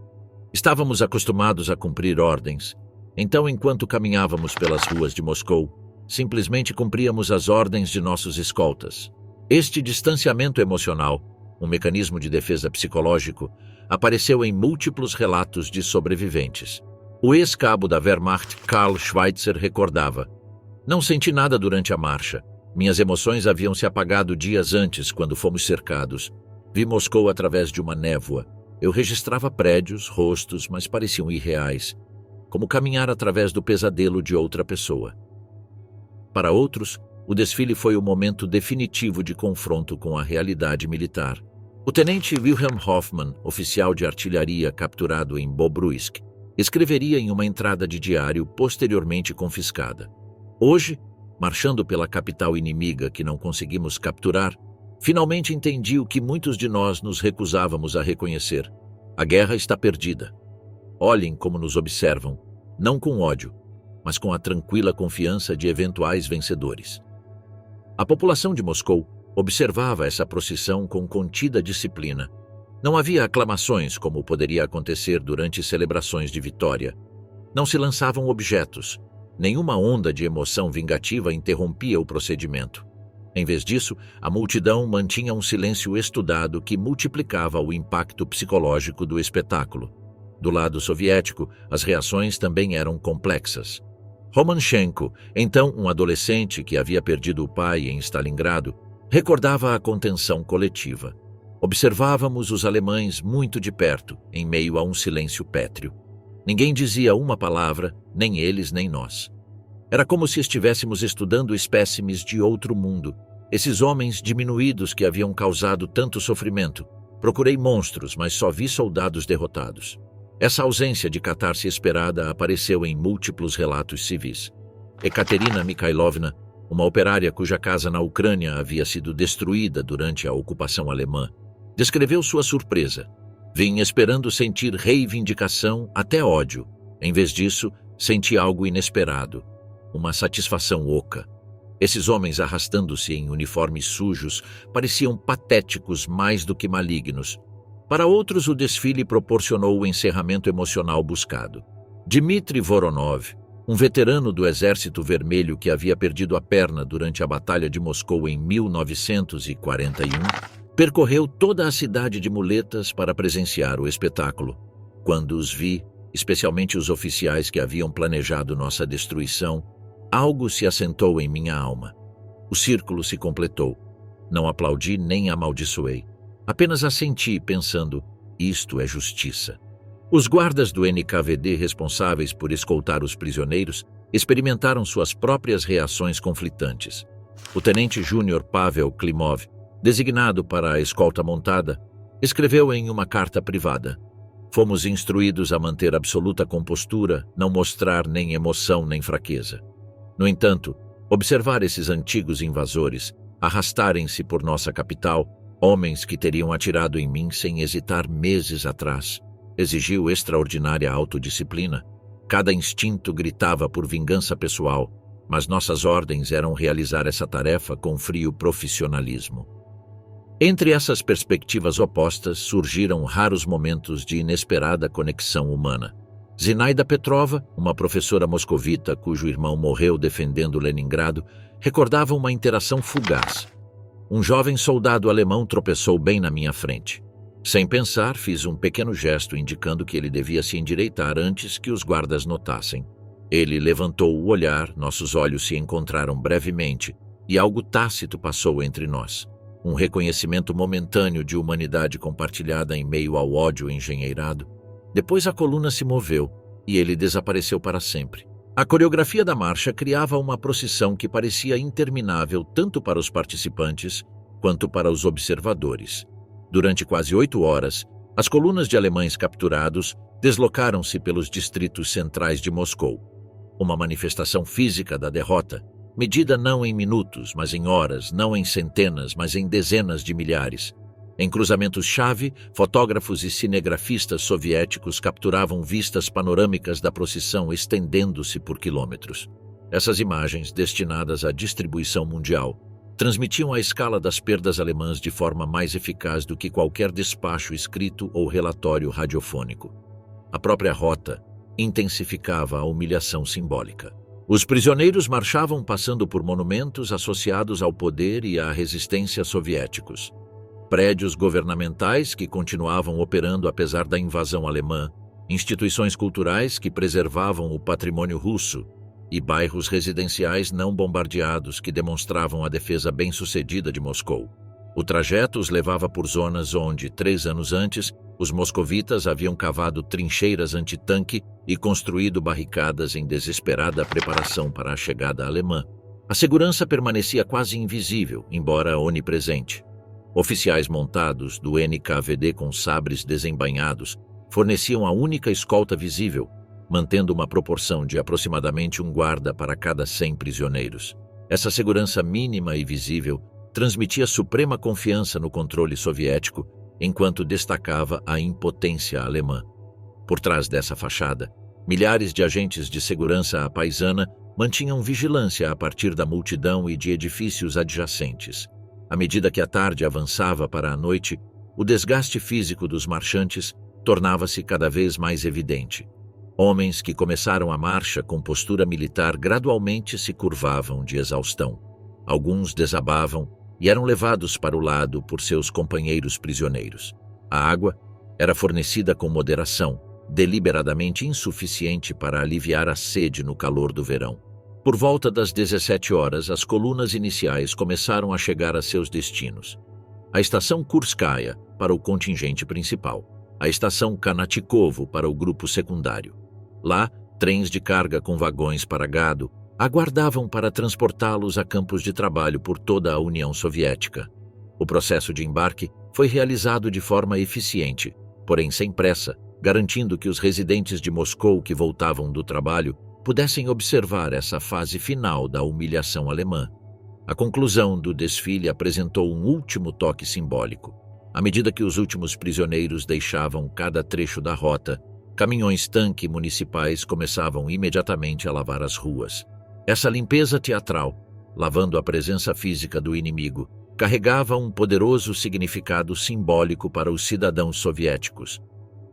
Estávamos acostumados a cumprir ordens. Então, enquanto caminhávamos pelas ruas de Moscou, simplesmente cumpríamos as ordens de nossos escoltas. Este distanciamento emocional, um mecanismo de defesa psicológico, apareceu em múltiplos relatos de sobreviventes. O ex-cabo da Wehrmacht, Karl Schweitzer, recordava: não senti nada durante a marcha. Minhas emoções haviam se apagado dias antes, quando fomos cercados. Vi Moscou através de uma névoa. Eu registrava prédios, rostos, mas pareciam irreais, como caminhar através do pesadelo de outra pessoa. Para outros, o desfile foi o momento definitivo de confronto com a realidade militar. O tenente Wilhelm Hoffmann, oficial de artilharia capturado em Bobruisk, escreveria em uma entrada de diário posteriormente confiscada: hoje, marchando pela capital inimiga que não conseguimos capturar, finalmente entendi o que muitos de nós nos recusávamos a reconhecer. A guerra está perdida. Olhem como nos observam, não com ódio, mas com a tranquila confiança de eventuais vencedores. A população de Moscou observava essa procissão com contida disciplina. Não havia aclamações como poderia acontecer durante celebrações de vitória. Não se lançavam objetos. Nenhuma onda de emoção vingativa interrompia o procedimento. Em vez disso, a multidão mantinha um silêncio estudado que multiplicava o impacto psicológico do espetáculo. Do lado soviético, as reações também eram complexas. Romanchenko, então um adolescente que havia perdido o pai em Stalingrado, recordava a contenção coletiva. Observávamos os alemães muito de perto, em meio a um silêncio pétreo. Ninguém dizia uma palavra, nem eles nem nós. Era como se estivéssemos estudando espécimes de outro mundo. Esses homens diminuídos que haviam causado tanto sofrimento. Procurei monstros, mas só vi soldados derrotados. Essa ausência de catarse esperada apareceu em múltiplos relatos civis. Ekaterina Mikhailovna, uma operária cuja casa na Ucrânia havia sido destruída durante a ocupação alemã, descreveu sua surpresa. Vim esperando sentir reivindicação até ódio. Em vez disso, senti algo inesperado. Uma satisfação oca. Esses homens arrastando-se em uniformes sujos pareciam patéticos mais do que malignos. Para outros, o desfile proporcionou o encerramento emocional buscado. Dmitry Voronov, um veterano do Exército Vermelho que havia perdido a perna durante a Batalha de Moscou em 1941, percorreu toda a cidade de muletas para presenciar o espetáculo. Quando os vi, especialmente os oficiais que haviam planejado nossa destruição, algo se assentou em minha alma. O círculo se completou. Não aplaudi nem amaldiçoei. Apenas assenti, pensando: isto é justiça. Os guardas do NKVD responsáveis por escoltar os prisioneiros experimentaram suas próprias reações conflitantes. O tenente júnior Pavel Klimov, designado para a escolta montada, escreveu em uma carta privada: fomos instruídos a manter absoluta compostura, não mostrar nem emoção nem fraqueza. No entanto, observar esses antigos invasores arrastarem-se por nossa capital, homens que teriam atirado em mim sem hesitar meses atrás, exigiu extraordinária autodisciplina. Cada instinto gritava por vingança pessoal, mas nossas ordens eram realizar essa tarefa com frio profissionalismo. Entre essas perspectivas opostas surgiram raros momentos de inesperada conexão humana. Zinaida Petrova, uma professora moscovita cujo irmão morreu defendendo Leningrado, recordava uma interação fugaz. Um jovem soldado alemão tropeçou bem na minha frente. Sem pensar, fiz um pequeno gesto indicando que ele devia se endireitar antes que os guardas notassem. Ele levantou o olhar, nossos olhos se encontraram brevemente e algo tácito passou entre nós. Um reconhecimento momentâneo de humanidade compartilhada em meio ao ódio engenheirado. Depois a coluna se moveu e ele desapareceu para sempre. A coreografia da marcha criava uma procissão que parecia interminável tanto para os participantes quanto para os observadores. Durante quase 8 horas, as colunas de alemães capturados deslocaram-se pelos distritos centrais de Moscou. Uma manifestação física da derrota, medida não em minutos, mas em horas, não em centenas, mas em dezenas de milhares. Em cruzamentos-chave, fotógrafos e cinegrafistas soviéticos capturavam vistas panorâmicas da procissão estendendo-se por quilômetros. Essas imagens, destinadas à distribuição mundial, transmitiam a escala das perdas alemãs de forma mais eficaz do que qualquer despacho escrito ou relatório radiofônico. A própria rota intensificava a humilhação simbólica. Os prisioneiros marchavam passando por monumentos associados ao poder e à resistência soviéticos. Prédios governamentais que continuavam operando apesar da invasão alemã, instituições culturais que preservavam o patrimônio russo e bairros residenciais não bombardeados que demonstravam a defesa bem-sucedida de Moscou. O trajeto os levava por zonas onde, 3 anos antes, os moscovitas haviam cavado trincheiras antitanque e construído barricadas em desesperada preparação para a chegada alemã. A segurança permanecia quase invisível, embora onipresente. Oficiais montados do NKVD com sabres desembainhados forneciam a única escolta visível, mantendo uma proporção de aproximadamente um guarda para cada 100 prisioneiros. Essa segurança mínima e visível transmitia suprema confiança no controle soviético, enquanto destacava a impotência alemã. Por trás dessa fachada, milhares de agentes de segurança à paisana mantinham vigilância a partir da multidão e de edifícios adjacentes. À medida que a tarde avançava para a noite, o desgaste físico dos marchantes tornava-se cada vez mais evidente. Homens que começaram a marcha com postura militar gradualmente se curvavam de exaustão. Alguns desabavam e eram levados para o lado por seus companheiros prisioneiros. A água era fornecida com moderação, deliberadamente insuficiente para aliviar a sede no calor do verão. Por volta das 17 horas, as colunas iniciais começaram a chegar a seus destinos. A estação Kurskaya para o contingente principal, a estação Kanatikovo para o grupo secundário. Lá, trens de carga com vagões para gado aguardavam para transportá-los a campos de trabalho por toda a União Soviética. O processo de embarque foi realizado de forma eficiente, porém sem pressa, garantindo que os residentes de Moscou que voltavam do trabalho pudessem observar essa fase final da humilhação alemã. A conclusão do desfile apresentou um último toque simbólico. À medida que os últimos prisioneiros deixavam cada trecho da rota, caminhões-tanque municipais começavam imediatamente a lavar as ruas. Essa limpeza teatral, lavando a presença física do inimigo, carregava um poderoso significado simbólico para os cidadãos soviéticos.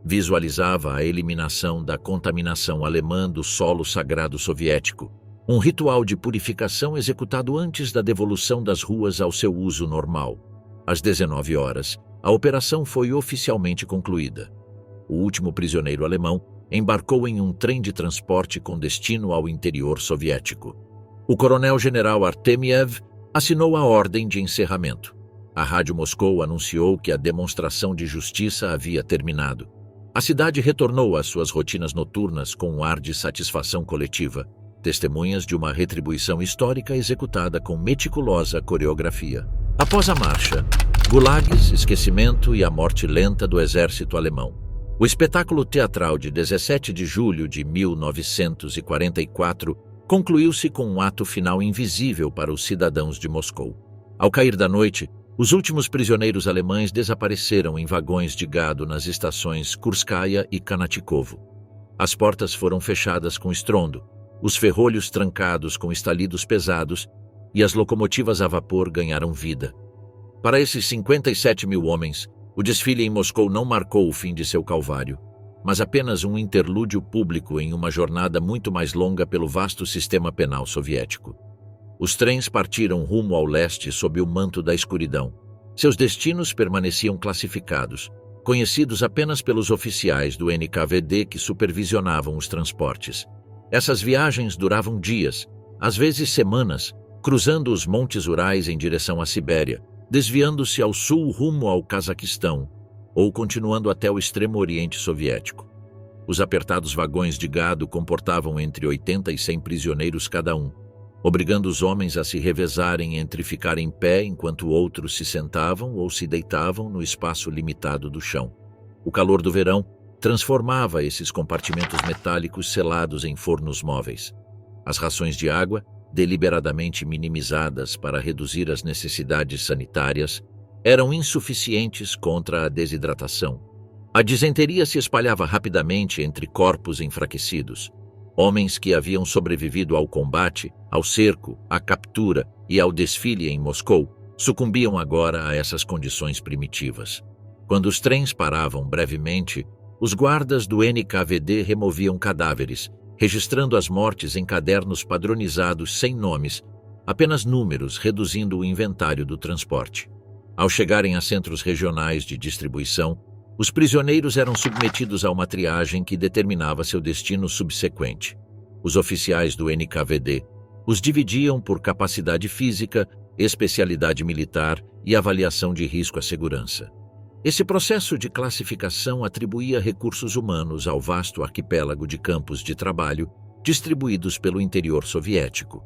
Visualizava a eliminação da contaminação alemã do solo sagrado soviético, um ritual de purificação executado antes da devolução das ruas ao seu uso normal. Às 19 horas, a operação foi oficialmente concluída. O último prisioneiro alemão embarcou em um trem de transporte com destino ao interior soviético. O coronel-general Artemiev assinou a ordem de encerramento. A Rádio Moscou anunciou que a demonstração de justiça havia terminado. A cidade retornou às suas rotinas noturnas com um ar de satisfação coletiva, testemunhas de uma retribuição histórica executada com meticulosa coreografia. Após a marcha, gulags, esquecimento e a morte lenta do exército alemão. O espetáculo teatral de 17 de julho de 1944 concluiu-se com um ato final invisível para os cidadãos de Moscou. Ao cair da noite, os últimos prisioneiros alemães desapareceram em vagões de gado nas estações Kurskaya e Kanatikovo. As portas foram fechadas com estrondo, os ferrolhos trancados com estalidos pesados e as locomotivas a vapor ganharam vida. Para esses 57 mil homens, o desfile em Moscou não marcou o fim de seu calvário, mas apenas um interlúdio público em uma jornada muito mais longa pelo vasto sistema penal soviético. Os trens partiram rumo ao leste sob o manto da escuridão. Seus destinos permaneciam classificados, conhecidos apenas pelos oficiais do NKVD que supervisionavam os transportes. Essas viagens duravam dias, às vezes semanas, cruzando os montes Urais em direção à Sibéria, desviando-se ao sul rumo ao Cazaquistão, ou continuando até o extremo oriente soviético. Os apertados vagões de gado comportavam entre 80 e 100 prisioneiros cada um, obrigando os homens a se revezarem entre ficar em pé enquanto outros se sentavam ou se deitavam no espaço limitado do chão. O calor do verão transformava esses compartimentos metálicos selados em fornos móveis. As rações de água, deliberadamente minimizadas para reduzir as necessidades sanitárias, eram insuficientes contra a desidratação. A disenteria se espalhava rapidamente entre corpos enfraquecidos. Homens que haviam sobrevivido ao combate, ao cerco, à captura e ao desfile em Moscou sucumbiam agora a essas condições primitivas. Quando os trens paravam brevemente, os guardas do NKVD removiam cadáveres, registrando as mortes em cadernos padronizados sem nomes, apenas números, reduzindo o inventário do transporte. Ao chegarem a centros regionais de distribuição, os prisioneiros eram submetidos a uma triagem que determinava seu destino subsequente. Os oficiais do NKVD os dividiam por capacidade física, especialidade militar e avaliação de risco à segurança. Esse processo de classificação atribuía recursos humanos ao vasto arquipélago de campos de trabalho distribuídos pelo interior soviético.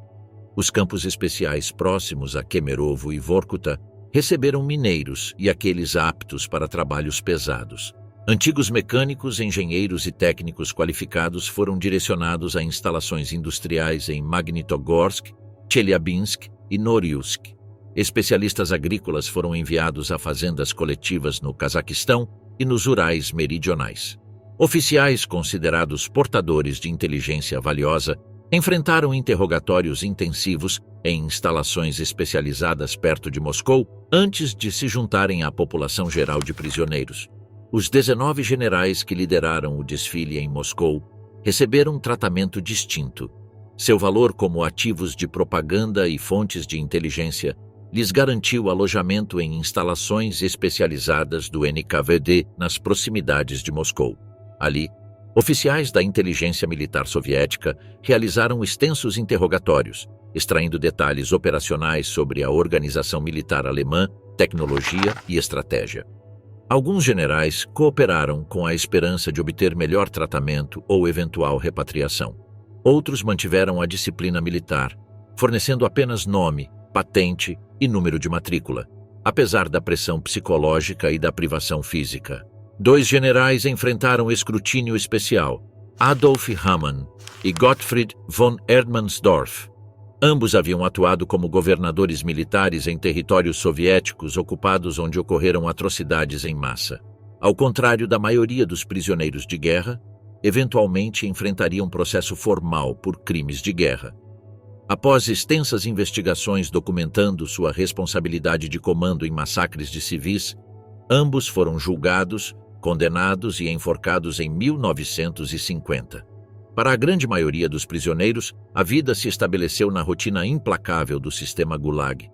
Os campos especiais próximos a Kemerovo e Vorkuta receberam mineiros e aqueles aptos para trabalhos pesados. Antigos mecânicos, engenheiros e técnicos qualificados foram direcionados a instalações industriais em Magnitogorsk, Chelyabinsk e Norilsk. Especialistas agrícolas foram enviados a fazendas coletivas no Cazaquistão e nos Urais meridionais. Oficiais considerados portadores de inteligência valiosa enfrentaram interrogatórios intensivos em instalações especializadas perto de Moscou antes de se juntarem à população geral de prisioneiros. Os 19 generais que lideraram o desfile em Moscou receberam um tratamento distinto. Seu valor como ativos de propaganda e fontes de inteligência lhes garantiu alojamento em instalações especializadas do NKVD nas proximidades de Moscou. Ali, oficiais da inteligência militar soviética realizaram extensos interrogatórios, extraindo detalhes operacionais sobre a organização militar alemã, tecnologia e estratégia. Alguns generais cooperaram com a esperança de obter melhor tratamento ou eventual repatriação. Outros mantiveram a disciplina militar, fornecendo apenas nome, patente e número de matrícula, apesar da pressão psicológica e da privação física. 2 generais enfrentaram escrutínio especial, Adolf Hamann e Gottfried von Erdmannsdorf. Ambos haviam atuado como governadores militares em territórios soviéticos ocupados onde ocorreram atrocidades em massa. Ao contrário da maioria dos prisioneiros de guerra, eventualmente enfrentariam processo formal por crimes de guerra. Após extensas investigações documentando sua responsabilidade de comando em massacres de civis, ambos foram julgados, condenados e enforcados em 1950. Para a grande maioria dos prisioneiros, a vida se estabeleceu na rotina implacável do sistema Gulag.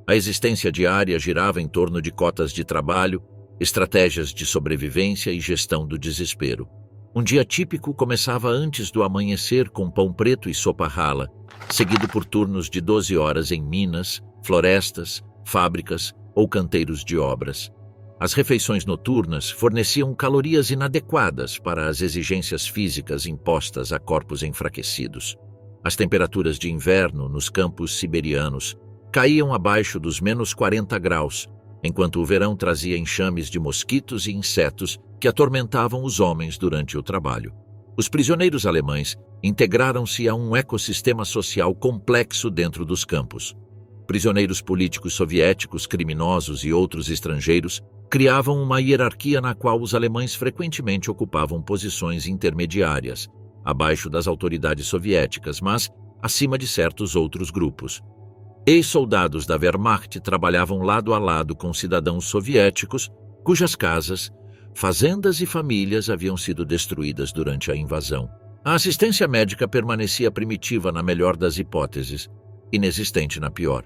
A existência diária girava em torno de cotas de trabalho, estratégias de sobrevivência e gestão do desespero. Um dia típico começava antes do amanhecer com pão preto e sopa rala, seguido por turnos de 12 horas em minas, florestas, fábricas ou canteiros de obras. As refeições noturnas forneciam calorias inadequadas para as exigências físicas impostas a corpos enfraquecidos. As temperaturas de inverno nos campos siberianos caíam abaixo dos menos 40 graus, enquanto o verão trazia enxames de mosquitos e insetos que atormentavam os homens durante o trabalho. Os prisioneiros alemães integraram-se a um ecossistema social complexo dentro dos campos. Prisioneiros políticos soviéticos, criminosos e outros estrangeiros criavam uma hierarquia na qual os alemães frequentemente ocupavam posições intermediárias, abaixo das autoridades soviéticas, mas acima de certos outros grupos. Ex-soldados da Wehrmacht trabalhavam lado a lado com cidadãos soviéticos, cujas casas, fazendas e famílias haviam sido destruídas durante a invasão. A assistência médica permanecia primitiva na melhor das hipóteses, inexistente na pior.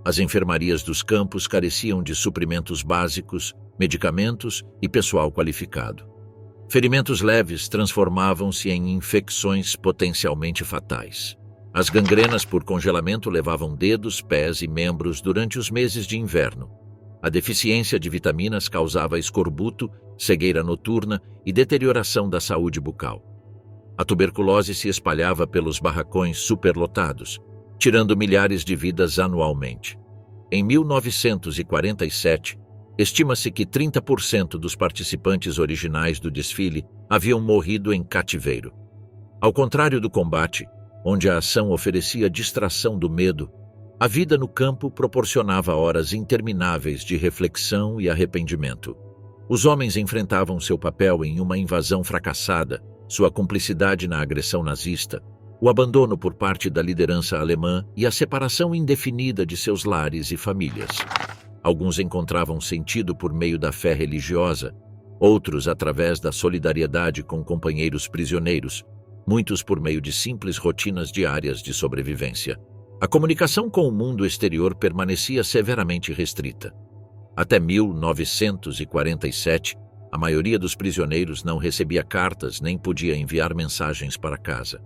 As enfermarias dos campos careciam de suprimentos básicos, medicamentos e pessoal qualificado. Ferimentos leves transformavam-se em infecções potencialmente fatais. As gangrenas por congelamento levavam dedos, pés e membros durante os meses de inverno. A deficiência de vitaminas causava escorbuto cegueira noturna e deterioração da saúde bucal. A tuberculose se espalhava pelos barracões superlotados, tirando milhares de vidas anualmente. Em 1947, estima-se que 30% dos participantes originais do desfile haviam morrido em cativeiro. Ao contrário do combate, onde a ação oferecia distração do medo, a vida no campo proporcionava horas intermináveis de reflexão e arrependimento. Os homens enfrentavam seu papel em uma invasão fracassada, sua cumplicidade na agressão nazista, o abandono por parte da liderança alemã e a separação indefinida de seus lares e famílias. Alguns encontravam sentido por meio da fé religiosa, outros através da solidariedade com companheiros prisioneiros, muitos por meio de simples rotinas diárias de sobrevivência. A comunicação com o mundo exterior permanecia severamente restrita. Até 1947, a maioria dos prisioneiros não recebia cartas nem podia enviar mensagens para casa.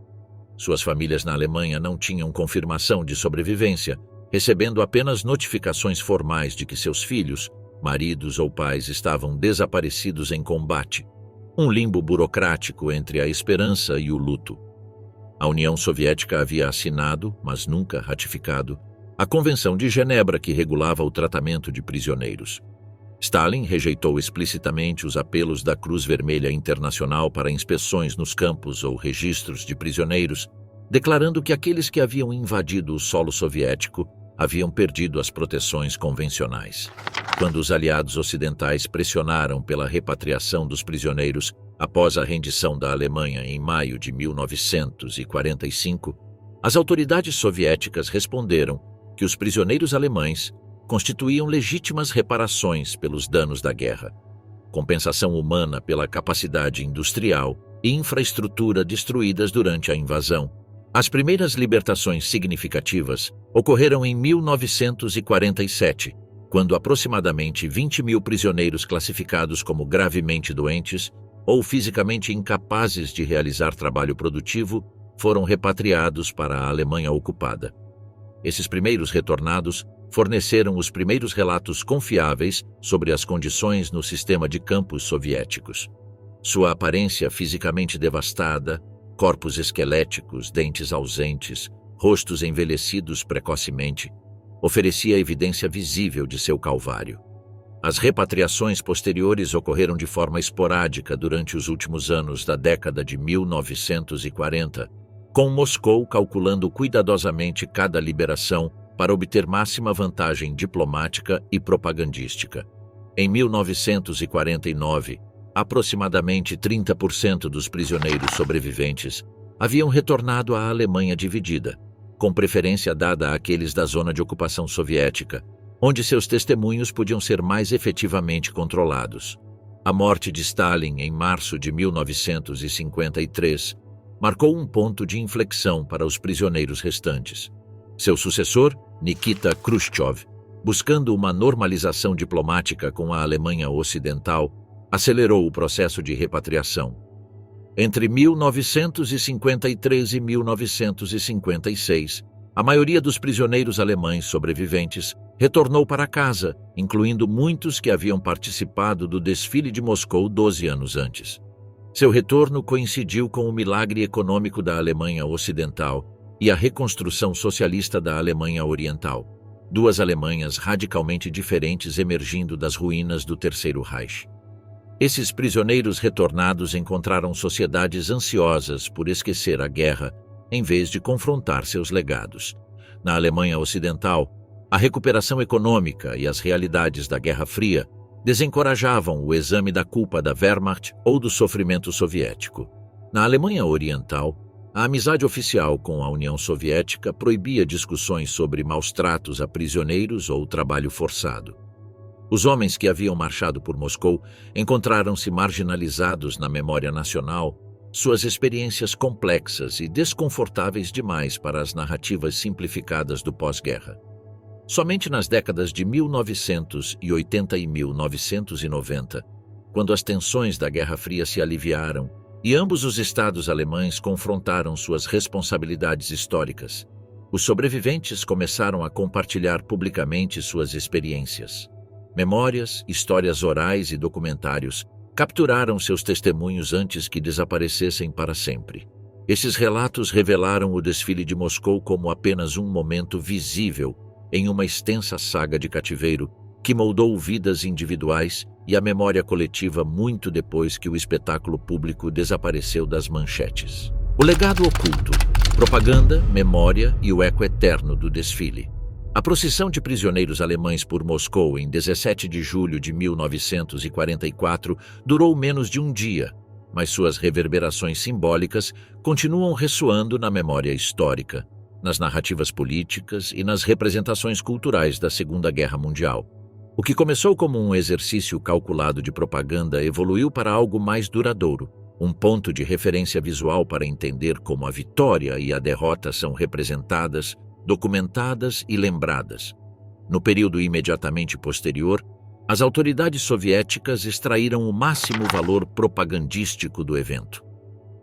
Suas famílias na Alemanha não tinham confirmação de sobrevivência, recebendo apenas notificações formais de que seus filhos, maridos ou pais estavam desaparecidos em combate, um limbo burocrático entre a esperança e o luto. A União Soviética havia assinado, mas nunca ratificado, a Convenção de Genebra que regulava o tratamento de prisioneiros. Stalin rejeitou explicitamente os apelos da Cruz Vermelha Internacional para inspeções nos campos ou registros de prisioneiros, declarando que aqueles que haviam invadido o solo soviético haviam perdido as proteções convencionais. Quando os aliados ocidentais pressionaram pela repatriação dos prisioneiros após a rendição da Alemanha em maio de 1945, as autoridades soviéticas responderam que os prisioneiros alemães constituíam legítimas reparações pelos danos da guerra, compensação humana pela capacidade industrial e infraestrutura destruídas durante a invasão. As primeiras libertações significativas ocorreram em 1947, quando aproximadamente 20 mil prisioneiros classificados como gravemente doentes ou fisicamente incapazes de realizar trabalho produtivo foram repatriados para a Alemanha ocupada. Esses primeiros retornados forneceram os primeiros relatos confiáveis sobre as condições no sistema de campos soviéticos. Sua aparência fisicamente devastada, corpos esqueléticos, dentes ausentes, rostos envelhecidos precocemente, oferecia evidência visível de seu calvário. As repatriações posteriores ocorreram de forma esporádica durante os últimos anos da década de 1940, com Moscou calculando cuidadosamente cada liberação para obter máxima vantagem diplomática e propagandística. Em 1949, aproximadamente 30% dos prisioneiros sobreviventes haviam retornado à Alemanha dividida, com preferência dada àqueles da zona de ocupação soviética, onde seus testemunhos podiam ser mais efetivamente controlados. A morte de Stalin em março de 1953 marcou um ponto de inflexão para os prisioneiros restantes. Seu sucessor, Nikita Khrushchev, buscando uma normalização diplomática com a Alemanha Ocidental, acelerou o processo de repatriação. Entre 1953 e 1956, a maioria dos prisioneiros alemães sobreviventes retornou para casa, incluindo muitos que haviam participado do desfile de Moscou 12 anos antes. Seu retorno coincidiu com o milagre econômico da Alemanha Ocidental e a reconstrução socialista da Alemanha Oriental, duas Alemanhas radicalmente diferentes emergindo das ruínas do Terceiro Reich. Esses prisioneiros retornados encontraram sociedades ansiosas por esquecer a guerra, em vez de confrontar seus legados. Na Alemanha Ocidental, a recuperação econômica e as realidades da Guerra Fria desencorajavam o exame da culpa da Wehrmacht ou do sofrimento soviético. Na Alemanha Oriental, a amizade oficial com a União Soviética proibia discussões sobre maus-tratos a prisioneiros ou trabalho forçado. Os homens que haviam marchado por Moscou encontraram-se marginalizados na memória nacional, suas experiências complexas e desconfortáveis demais para as narrativas simplificadas do pós-guerra. Somente nas décadas de 1980 e 1990, quando as tensões da Guerra Fria se aliviaram e ambos os estados alemães confrontaram suas responsabilidades históricas, os sobreviventes começaram a compartilhar publicamente suas experiências. Memórias, histórias orais e documentários capturaram seus testemunhos antes que desaparecessem para sempre. Esses relatos revelaram o desfile de Moscou como apenas um momento visível em uma extensa saga de cativeiro que moldou vidas individuais e a memória coletiva muito depois que o espetáculo público desapareceu das manchetes. O legado oculto, propaganda, memória e o eco eterno do desfile. A procissão de prisioneiros alemães por Moscou em 17 de julho de 1944 durou menos de um dia, mas suas reverberações simbólicas continuam ressoando na memória histórica, nas narrativas políticas e nas representações culturais da Segunda Guerra Mundial. O que começou como um exercício calculado de propaganda evoluiu para algo mais duradouro, um ponto de referência visual para entender como a vitória e a derrota são representadas, documentadas e lembradas. No período imediatamente posterior, as autoridades soviéticas extraíram o máximo valor propagandístico do evento.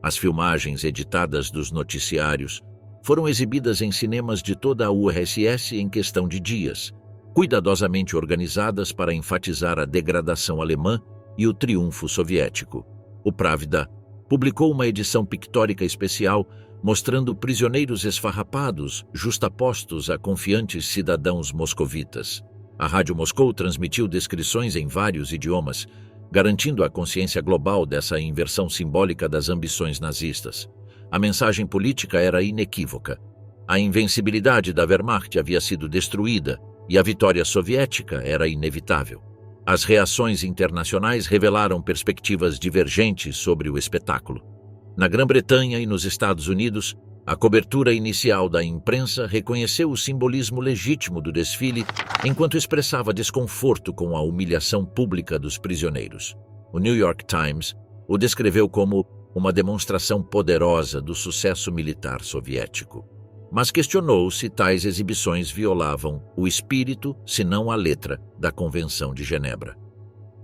As filmagens editadas dos noticiários foram exibidas em cinemas de toda a URSS em questão de dias, cuidadosamente organizadas para enfatizar a degradação alemã e o triunfo soviético. O Pravda publicou uma edição pictórica especial mostrando prisioneiros esfarrapados justapostos a confiantes cidadãos moscovitas. A Rádio Moscou transmitiu descrições em vários idiomas, garantindo a consciência global dessa inversão simbólica das ambições nazistas. A mensagem política era inequívoca. A invencibilidade da Wehrmacht havia sido destruída e a vitória soviética era inevitável. As reações internacionais revelaram perspectivas divergentes sobre o espetáculo. Na Grã-Bretanha e nos Estados Unidos, a cobertura inicial da imprensa reconheceu o simbolismo legítimo do desfile, enquanto expressava desconforto com a humilhação pública dos prisioneiros. O New York Times o descreveu como uma demonstração poderosa do sucesso militar soviético, mas questionou se tais exibições violavam o espírito, se não a letra, da Convenção de Genebra.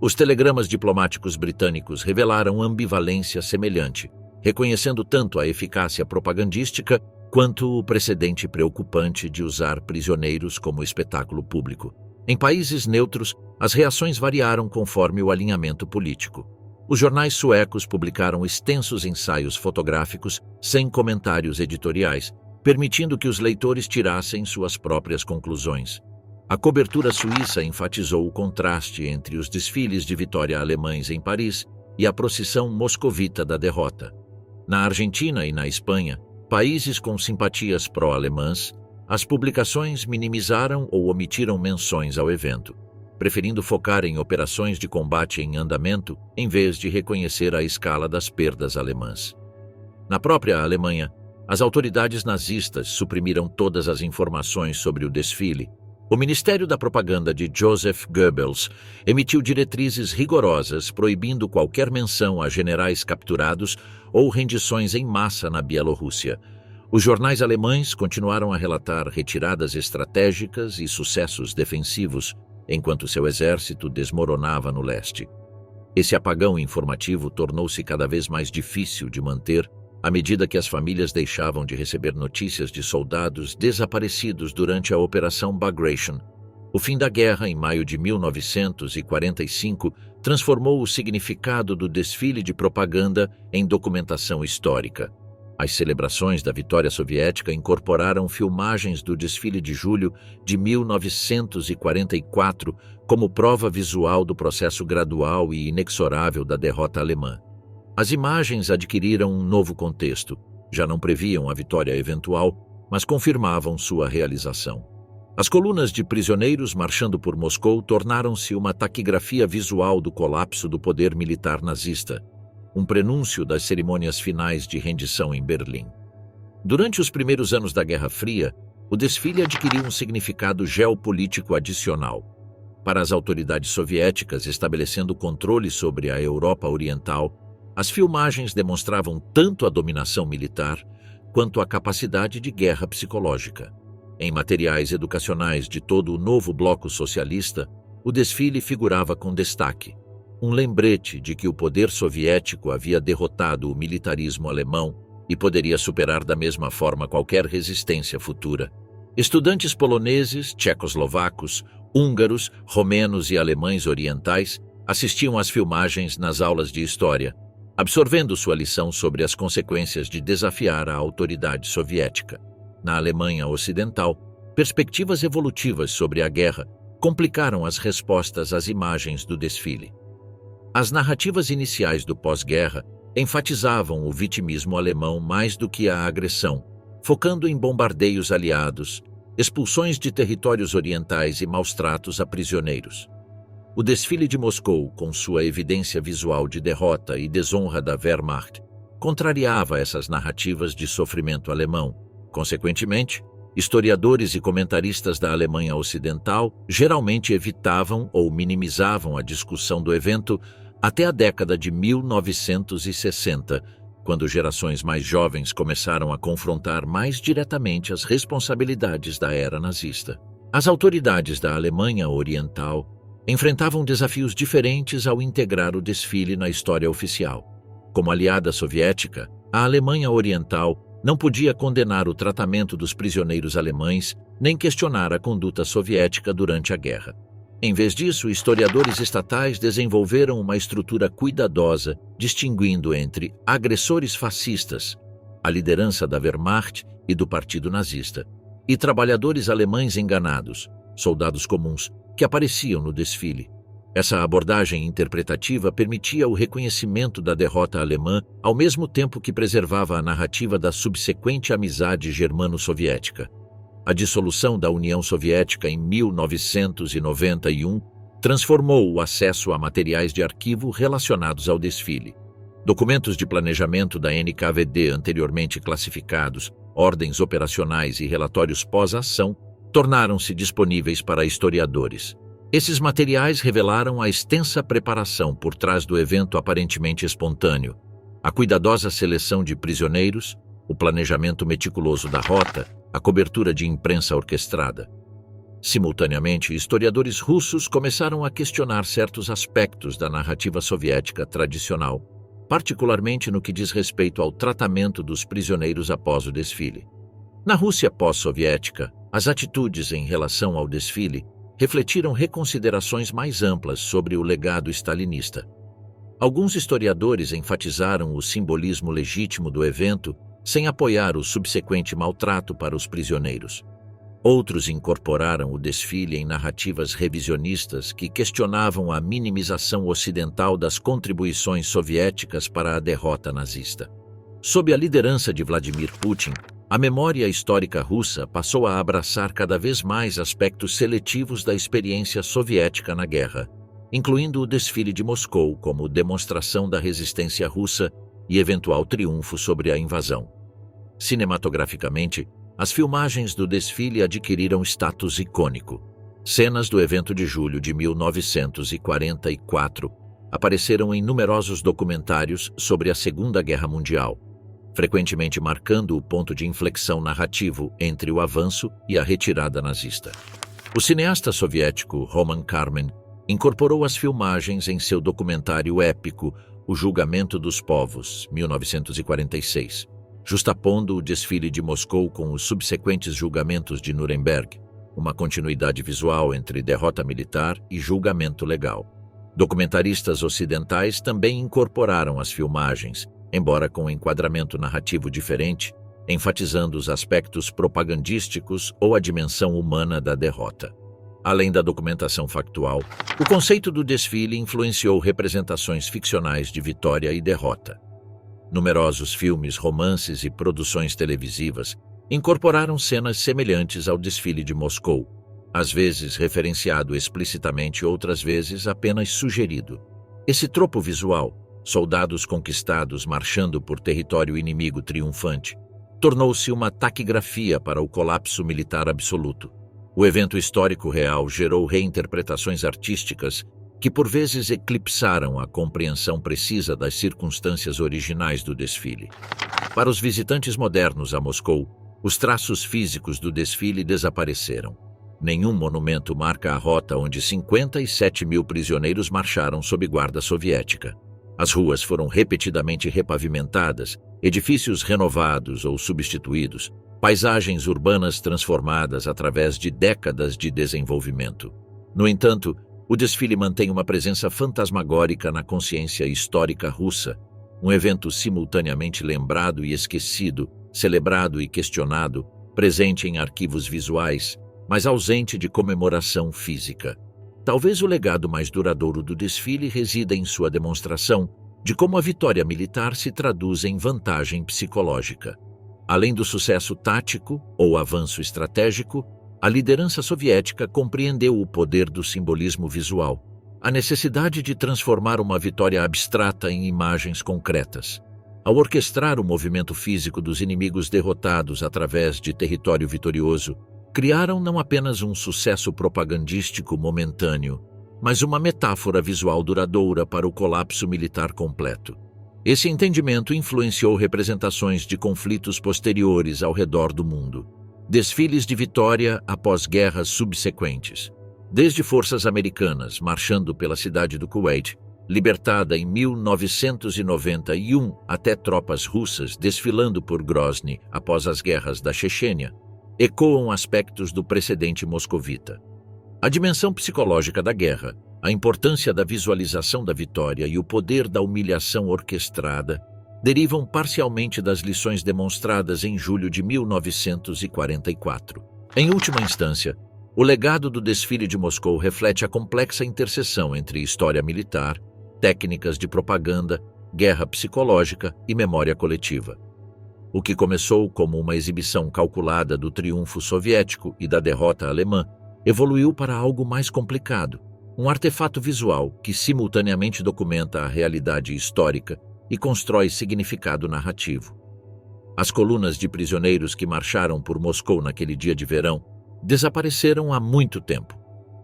Os telegramas diplomáticos britânicos revelaram ambivalência semelhante, reconhecendo tanto a eficácia propagandística quanto o precedente preocupante de usar prisioneiros como espetáculo público. Em países neutros, as reações variaram conforme o alinhamento político. Os jornais suecos publicaram extensos ensaios fotográficos sem comentários editoriais, permitindo que os leitores tirassem suas próprias conclusões. A cobertura suíça enfatizou o contraste entre os desfiles de vitória alemães em Paris e a procissão moscovita da derrota. Na Argentina e na Espanha, países com simpatias pró-alemãs, as publicações minimizaram ou omitiram menções ao evento, preferindo focar em operações de combate em andamento em vez de reconhecer a escala das perdas alemãs. Na própria Alemanha, as autoridades nazistas suprimiram todas as informações sobre o desfile. O Ministério da Propaganda de Joseph Goebbels emitiu diretrizes rigorosas proibindo qualquer menção a generais capturados ou rendições em massa na Bielorrússia. Os jornais alemães continuaram a relatar retiradas estratégicas e sucessos defensivos, enquanto seu exército desmoronava no leste. Esse apagão informativo tornou-se cada vez mais difícil de manter à medida que as famílias deixavam de receber notícias de soldados desaparecidos durante a Operação Bagration. O fim da guerra, em maio de 1945, transformou o significado do desfile de propaganda em documentação histórica. As celebrações da vitória soviética incorporaram filmagens do desfile de julho de 1944 como prova visual do processo gradual e inexorável da derrota alemã. As imagens adquiriram um novo contexto, já não previam a vitória eventual, mas confirmavam sua realização. As colunas de prisioneiros marchando por Moscou tornaram-se uma taquigrafia visual do colapso do poder militar nazista, um prenúncio das cerimônias finais de rendição em Berlim. Durante os primeiros anos da Guerra Fria, o desfile adquiriu um significado geopolítico adicional. Para as autoridades soviéticas estabelecendo controle sobre a Europa Oriental, as filmagens demonstravam tanto a dominação militar quanto a capacidade de guerra psicológica. Em materiais educacionais de todo o novo bloco socialista, o desfile figurava com destaque, um lembrete de que o poder soviético havia derrotado o militarismo alemão e poderia superar da mesma forma qualquer resistência futura. Estudantes poloneses, tchecoslovacos, húngaros, romenos e alemães orientais assistiam às filmagens nas aulas de história, absorvendo sua lição sobre as consequências de desafiar a autoridade soviética. Na Alemanha Ocidental, perspectivas evolutivas sobre a guerra complicaram as respostas às imagens do desfile. As narrativas iniciais do pós-guerra enfatizavam o vitimismo alemão mais do que a agressão, focando em bombardeios aliados, expulsões de territórios orientais e maus-tratos a prisioneiros. O desfile de Moscou, com sua evidência visual de derrota e desonra da Wehrmacht, contrariava essas narrativas de sofrimento alemão. Consequentemente, historiadores e comentaristas da Alemanha Ocidental geralmente evitavam ou minimizavam a discussão do evento até a década de 1960, quando gerações mais jovens começaram a confrontar mais diretamente as responsabilidades da era nazista. As autoridades da Alemanha Oriental enfrentavam desafios diferentes ao integrar o desfile na história oficial. Como aliada soviética, a Alemanha Oriental não podia condenar o tratamento dos prisioneiros alemães nem questionar a conduta soviética durante a guerra. Em vez disso, historiadores estatais desenvolveram uma estrutura cuidadosa, distinguindo entre agressores fascistas, a liderança da Wehrmacht e do Partido Nazista, e trabalhadores alemães enganados, soldados comuns, que apareciam no desfile. Essa abordagem interpretativa permitia o reconhecimento da derrota alemã ao mesmo tempo que preservava a narrativa da subsequente amizade germano-soviética. A dissolução da União Soviética em 1991 transformou o acesso a materiais de arquivo relacionados ao desfile. Documentos de planejamento da NKVD anteriormente classificados, ordens operacionais e relatórios pós-ação tornaram-se disponíveis para historiadores. Esses materiais revelaram a extensa preparação por trás do evento aparentemente espontâneo, a cuidadosa seleção de prisioneiros, o planejamento meticuloso da rota, a cobertura de imprensa orquestrada. Simultaneamente, historiadores russos começaram a questionar certos aspectos da narrativa soviética tradicional, particularmente no que diz respeito ao tratamento dos prisioneiros após o desfile. Na Rússia pós-soviética, as atitudes em relação ao desfile refletiram reconsiderações mais amplas sobre o legado stalinista. Alguns historiadores enfatizaram o simbolismo legítimo do evento sem apoiar o subsequente maltrato para os prisioneiros. Outros incorporaram o desfile em narrativas revisionistas que questionavam a minimização ocidental das contribuições soviéticas para a derrota nazista. Sob a liderança de Vladimir Putin, a memória histórica russa passou a abraçar cada vez mais aspectos seletivos da experiência soviética na guerra, incluindo o desfile de Moscou como demonstração da resistência russa e eventual triunfo sobre a invasão. Cinematograficamente, as filmagens do desfile adquiriram status icônico. Cenas do evento de julho de 1944 apareceram em numerosos documentários sobre a Segunda Guerra Mundial, frequentemente marcando o ponto de inflexão narrativo entre o avanço e a retirada nazista. O cineasta soviético Roman Karmen incorporou as filmagens em seu documentário épico O Julgamento dos Povos, 1946, justapondo o desfile de Moscou com os subsequentes julgamentos de Nuremberg, uma continuidade visual entre derrota militar e julgamento legal. Documentaristas ocidentais também incorporaram as filmagens, embora com um enquadramento narrativo diferente, enfatizando os aspectos propagandísticos ou a dimensão humana da derrota. Além da documentação factual, o conceito do desfile influenciou representações ficcionais de vitória e derrota. Numerosos filmes, romances e produções televisivas incorporaram cenas semelhantes ao desfile de Moscou, às vezes referenciado explicitamente, outras vezes apenas sugerido. Esse tropo visual, soldados conquistados marchando por território inimigo triunfante, tornou-se uma taquigrafia para o colapso militar absoluto. O evento histórico real gerou reinterpretações artísticas que por vezes eclipsaram a compreensão precisa das circunstâncias originais do desfile. Para os visitantes modernos a Moscou, os traços físicos do desfile desapareceram. Nenhum monumento marca a rota onde 57 mil prisioneiros marcharam sob guarda soviética. As ruas foram repetidamente repavimentadas, edifícios renovados ou substituídos, paisagens urbanas transformadas através de décadas de desenvolvimento. No entanto, O desfile mantém uma presença fantasmagórica na consciência histórica russa, um evento simultaneamente lembrado e esquecido, celebrado e questionado, presente em arquivos visuais, mas ausente de comemoração física. Talvez o legado mais duradouro do desfile resida em sua demonstração de como a vitória militar se traduz em vantagem psicológica. Além do sucesso tático ou avanço estratégico, a liderança soviética compreendeu o poder do simbolismo visual, a necessidade de transformar uma vitória abstrata em imagens concretas. Ao orquestrar o movimento físico dos inimigos derrotados através de território vitorioso, criaram não apenas um sucesso propagandístico momentâneo, mas uma metáfora visual duradoura para o colapso militar completo. Esse entendimento influenciou representações de conflitos posteriores ao redor do mundo, desfiles de vitória após guerras subsequentes, desde forças americanas marchando pela cidade do Kuwait, libertada em 1991, até tropas russas desfilando por Grozny após as guerras da Chechênia, ecoam aspectos do precedente moscovita. A dimensão psicológica da guerra, a importância da visualização da vitória e o poder da humilhação orquestrada derivam parcialmente das lições demonstradas em julho de 1944. Em última instância, o legado do desfile de Moscou reflete a complexa interseção entre história militar, técnicas de propaganda, guerra psicológica e memória coletiva. O que começou como uma exibição calculada do triunfo soviético e da derrota alemã evoluiu para algo mais complicado, um artefato visual que simultaneamente documenta a realidade histórica e constrói significado narrativo. As colunas de prisioneiros que marcharam por Moscou naquele dia de verão desapareceram há muito tempo,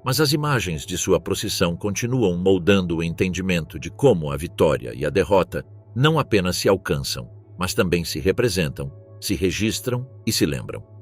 mas as imagens de sua procissão continuam moldando o entendimento de como a vitória e a derrota não apenas se alcançam, mas também se representam, se registram e se lembram.